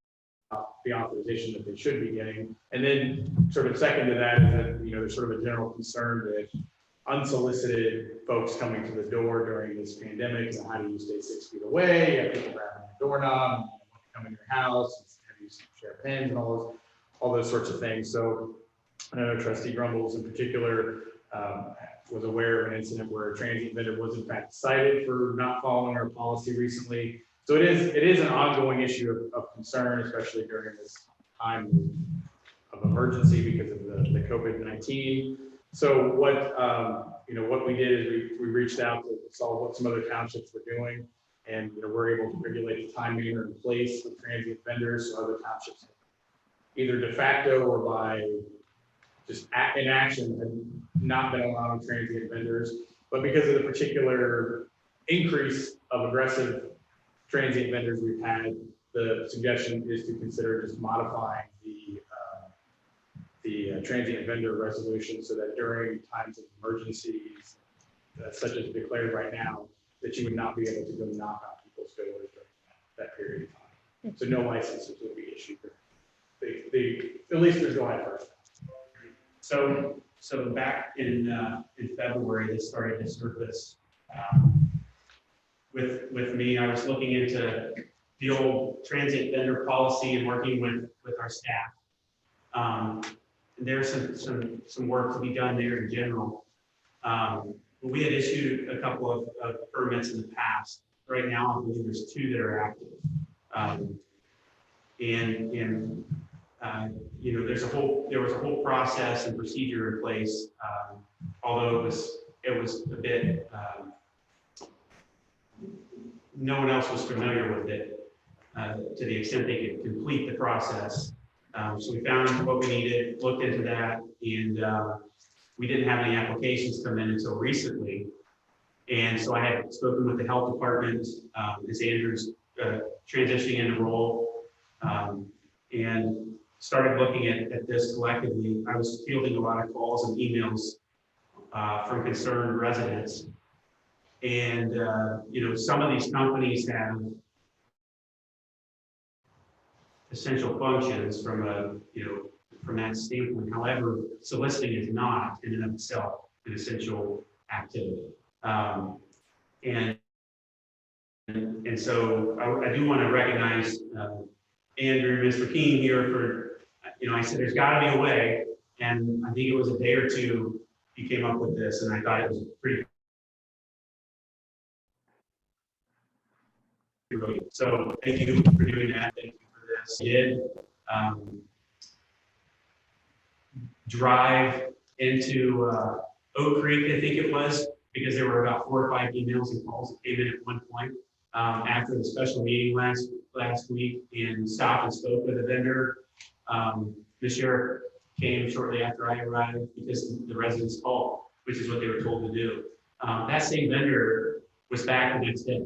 the authorization that they should be getting. And then sort of second to that is that, there's sort of a general concern that unsolicited folks coming to the door during this pandemic, how do you stay 6 feet away? You have people grabbing your doorknob, want to come in your house, have you share pens and all those sorts of things. So I know Trustee Grumbles in particular was aware of an incident where a transient vendor was in fact cited for not following our policy recently. So it is an ongoing issue of concern, especially during this time of emergency because of the COVID-19. So what we did is we reached out to solve what some other townships were doing, and we're able to regulate the time, manner, and place of transient vendors. So other townships, either de facto or by just inaction, have not been allowing transient vendors. But because of the particular increase of aggressive transient vendors we've had, the suggestion is to consider just modifying the transient vendor resolution so that during times of emergencies, such as declared right now, that you would not be able to go knock on people's doors during that period of time. So no licenses will be issued. At least through July 1st. So back in February, this started to surface with me. I was looking into the old transient vendor policy and working with our staff. There's some work to be done there in general. We had issued a couple of permits in the past. Right now, I believe there's 2 that are active. You know, there was a whole process and procedure in place, although it was a bit, no one else was familiar with it to the extent they could complete the process. So we found what we needed, looked into that, and we didn't have any applications come in until recently. And so I had spoken with the health department as Andrew's transitioning into role, and started looking at this collectively. I was fielding a lot of calls and emails from concerned residents. And, you know, some of these companies have essential functions from from that standpoint. However, soliciting is not in and of itself an essential activity. And so I do want to recognize Andrew, Mr. King here for, you know, I said, there's got to be a way. And I think it was a day or two he came up with this, and I thought it was pretty brilliant. So thank you for doing that. Thank you for this. You did drive into Oak Creek, I think it was, because there were about 4 or 5 emails and calls that came in at one point after the special meeting last week, and stopped and spoke with the vendor. The sheriff came shortly after I arrived because the residents called, which is what they were told to do. That same vendor was back the next day.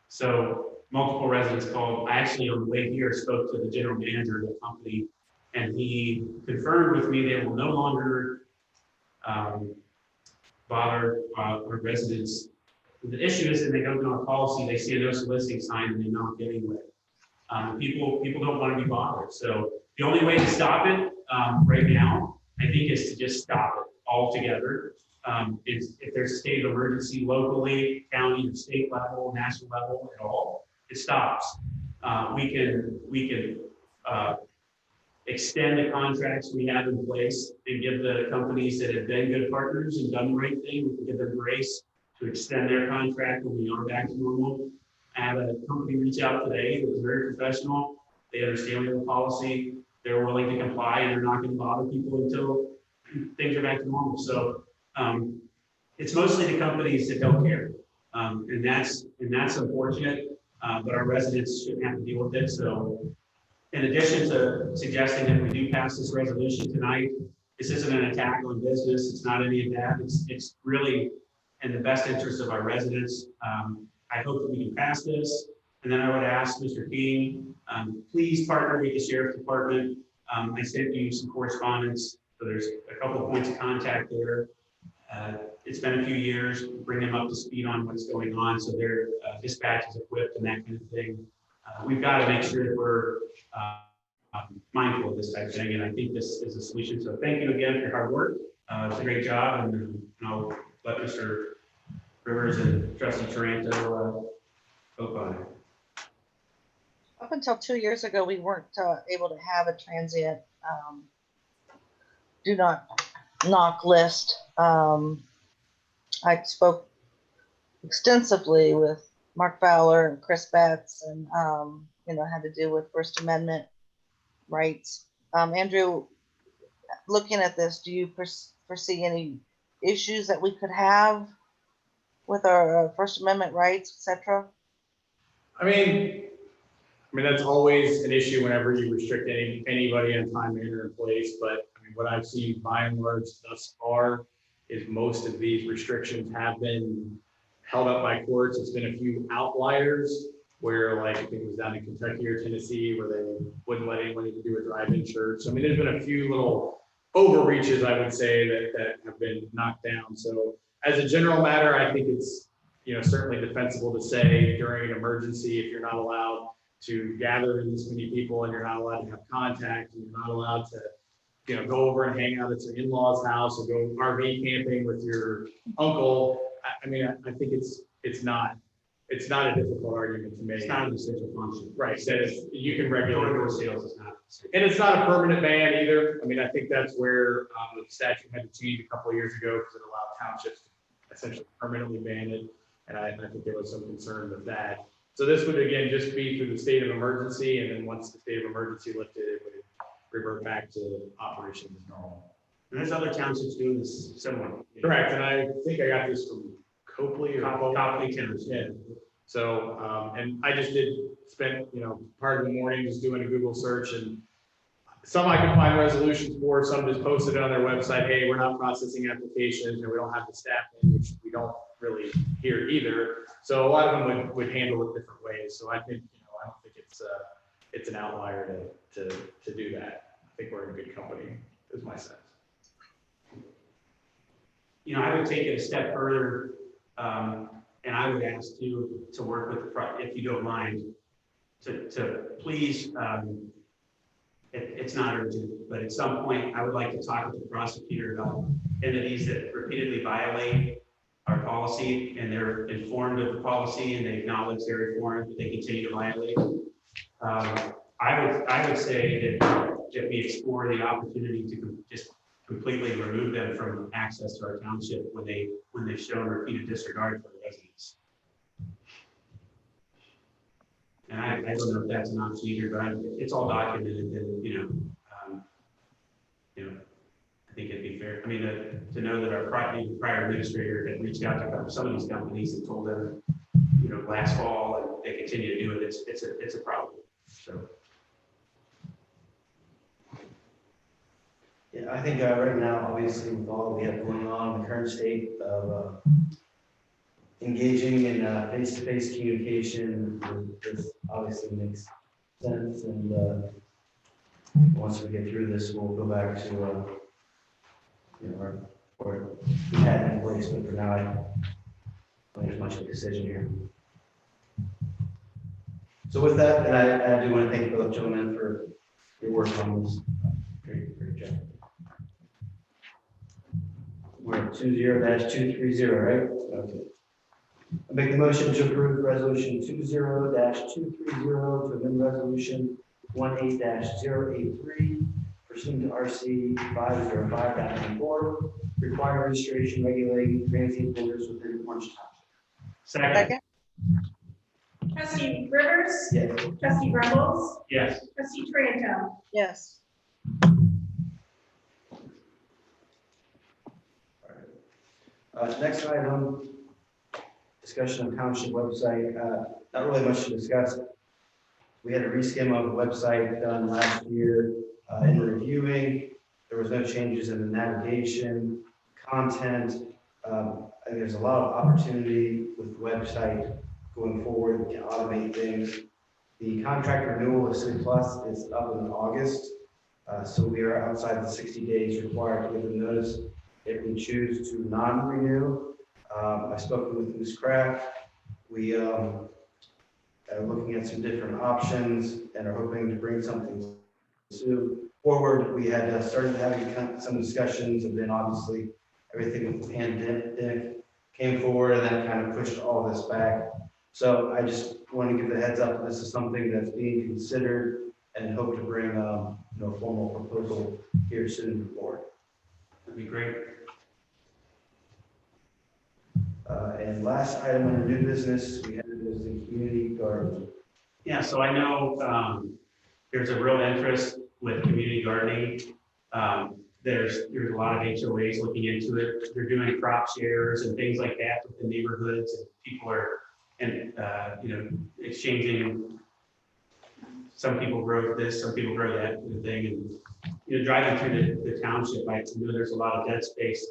So multiple residents called. I actually, on the way here, spoke to the general manager of the company, and he confirmed with me they will no longer bother our residents. The issue is that they don't know a policy, they see a no soliciting sign and they not get anywhere. People don't want to be bothered. So the only way to stop it right now, I think, is to just stop it altogether. If there's a state of emergency locally, county, state level, national level at all, it stops. We can extend the contracts we have in place and give the companies that have been good partners and done the right thing, we can give them grace to extend their contract when we are back to normal. I had a company reach out today that was very professional. They understand we have a policy. They're willing to comply, and they're not going to bother people until things are back to normal. So it's mostly the companies that don't care, and that's unfortunate. But our residents shouldn't have to deal with it. So, in addition to suggesting that we do pass this resolution tonight, this isn't an attack on business. It's not any of that. It's really in the best interest of our residents. I hope that we can pass this. And then I would ask Mr. King, please partner with the Sheriff's Department. I sent you some correspondence, so there's a couple of points of contact there. It's been a few years, bring them up to speed on what's going on, so their dispatch is equipped and that kind of thing. We've got to make sure that we're mindful of this type of thing, and I think this is a solution. So thank you again for your hard work. It's a great job, and I'll let Mr. Rivers and Trustee Taranto go by. Up until 2 years ago, we weren't able to have a transient do not knock list. I spoke extensively with Mark Fowler and Chris Betts, and had to do with First Amendment rights. Andrew, looking at this, do you foresee any issues that we could have with our First Amendment rights, etc.? I mean, that's always an issue whenever you restrict anybody on time, manner, and place. But I mean, what I've seen by and large thus far is most of these restrictions have been held up by courts. It's been a few outliers where, like, I think it was down in Kentucky or Tennessee, where they wouldn't let anyone even do a drive-in church. So, I mean, there's been a few little overreaches, I would say, that have been knocked down. So as a general matter, I think it's, certainly defensible to say during an emergency, if you're not allowed to gather this many people and you're not allowed to have contact and you're not allowed to, go over and hang out at your in-laws house or go RV camping with your uncle. I mean, I think it's not a difficult argument to make. It's not an essential function. Right, so you can regulate. Door-to-door sales is not. And it's not a permanent ban either. I mean, I think that's where the statute had to change a couple of years ago because it allowed townships to essentially permanently ban it. And I think there was some concern with that. So this would again just be through the state of emergency, and then once the state of emergency lifted, it would revert back to operations as normal. And there's other townships doing this similar. Correct, and I think I got this from Copley or Copley Towns. Yeah. So, and I just spent, part of the morning just doing a Google search, and some I can find resolutions for, some just posted it on their website, hey, we're not processing applications, and we don't have the staff in, which we don't really hear either. So a lot of them would handle it different ways. So I think, I don't think it's an outlier to do that. I think we're in good company, is my sense. I would take it a step further, and I would ask you to work with if you don't mind, to please, it's not urgent, but at some point, I would like to talk with the prosecutor about entities that repeatedly violate our policy, and they're informed of the policy and they acknowledge they're informed, but they continue to violate. I would say that we explore the opportunity to just completely remove them from access to our township when they've shown repeated disregard for the residents. And I don't know if that's an option either, but it's all documented, and I think it'd be fair. I mean, to know that our prior administrator had reached out to some of these companies and told them, last fall, and they continue to do it. It's a problem. So. Yeah, I think right now, obviously, with all we have going on, the current state of engaging in face-to-face communication, this obviously makes sense. And once we get through this, we'll go back to or we had it in place, but for now, I don't think there's much of a decision here. So with that, and I do want to thank both gentlemen for your work on this. Great job. We're at 20-230, right? Okay. I make the motion to approve resolution 20-230 to amend resolution 18-083 pursuant to RC 505.4, require registration regulating transient vendors within Orange Township. Second. Trustee Rivers? Yes. Trustee Rebels? Yes. Trustee Tranto? Yes. Next item, discussion of township website. Not really much to discuss. We had a reskim of the website done last year. In reviewing, there was no changes in the navigation, content. I think there's a lot of opportunity with the website going forward. We can automate things. The contract renewal of City Plus is up in August. So we are outside the 60 days required to give them notice. If we choose to non-renew, I've spoken with Ms. Kraft. We are looking at some different options and are hoping to bring something soon forward. We had started having some discussions, and then obviously everything with the pandemic came forward, and that kind of pushed all this back. So I just want to give the heads up. This is something that's being considered, and hope to bring a formal proposal here soon to the board. That'd be great. And last item under new business, we had was the community garden. Yeah, so I know there's a real interest with community gardening. There's a lot of HOAs looking into it. They're doing crop shares and things like that with the neighborhoods, and people are exchanging. Some people grow this, some people grow that kind of thing, and driving through the township, I know there's a lot of dead space,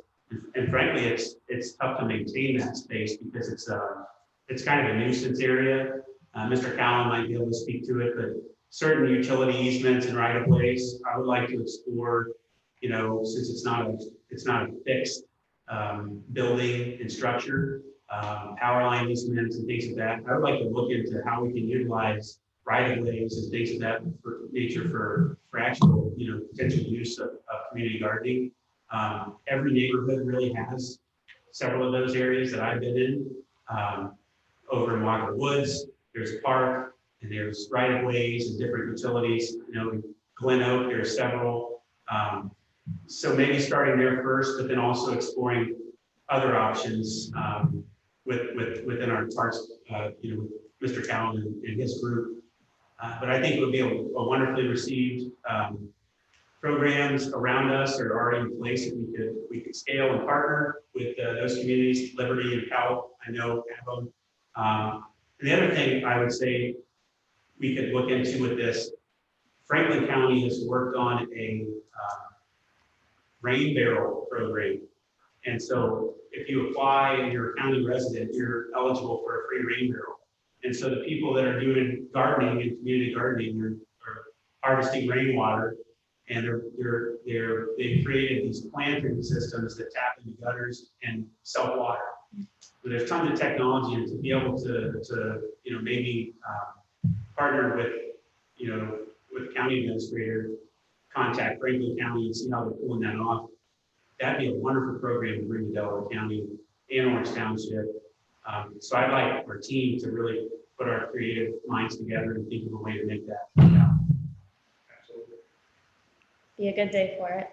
and frankly, it's tough to maintain that space because it's kind of a nuisance area. Mr. Cowan might be able to speak to it, but certain utility easements and right of ways, I would like to explore. Since it's not a fixed building and structure, power line easements and things like that. I would like to look into how we can utilize right of ways and things of that nature for actual, potential use of community gardening. Every neighborhood really has several of those areas that I've been in. Over in Walker Woods, there's a park and there's right of ways and different utilities. In Glen Oak, there are several. So maybe starting there first, but then also exploring other options within our parks, with Mr. Callan and his group. But I think it would be a wonderfully received programs around us are already in place that we could scale and partner with those communities. Liberty and Powell, I know have them. The other thing I would say we could look into with this, Franklin County has worked on a rain barrel program. And so if you apply and you're a county resident, you're eligible for a free rain barrel. And so the people that are doing gardening and community gardening are harvesting rainwater, and they've created these planting systems that tap into gutters and self-water. But there's tons of technology, and to be able to maybe partner with the county administrator, contact Franklin County and see how they're pulling that off. That'd be a wonderful program to bring to Delaware County and Orange Township. So I'd like our team to really put our creative minds together and think of a way to make that happen. Be a good day for it.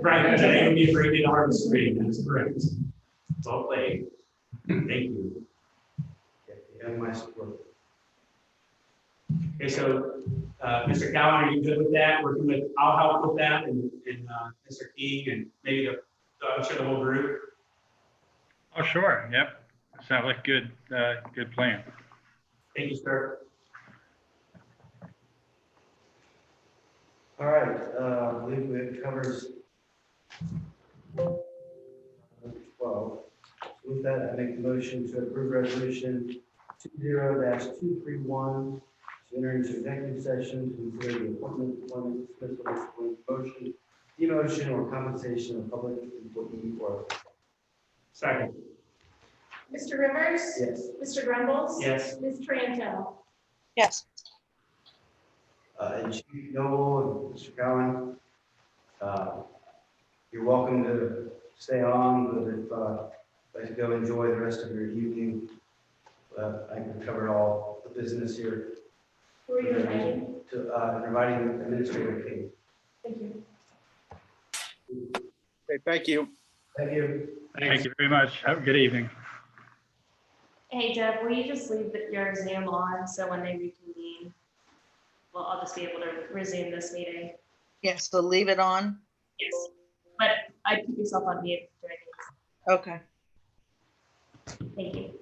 Right, today would be a great day to harvest spring, that's correct. Well played. Thank you. You have my support. Okay, so Mr. Callan, are you good with that? I'll help with that, and Mr. King, and maybe I'm sure the whole group. Oh, sure. Yep. Sounds like good plan. Thank you, sir. All right, I believe it covers 12. So with that, I make the motion to approve resolution 20-231 to enter into executive session to consider the appointment, employment, dismissal, promotion, demotion, or compensation of public employee or. Second. Mr. Rivers? Yes. Mr. Grumbles? Yes. Ms. Tranto? Yes. And Chief Noble and Mr. Cowan, you're welcome to stay on, but if you'd like to go enjoy the rest of your evening, I can cover all the business here. Who are you inviting? Inviting Administrator King. Thank you. Okay, thank you. Thank you. Thank you very much. Have a good evening. Hey Deb, will you just leave your Zoom on so when they reconvene, well, I'll just be able to resume this meeting. Yes, so leave it on. Yes, but I'd keep yourself on mute during this. Okay. Thank you.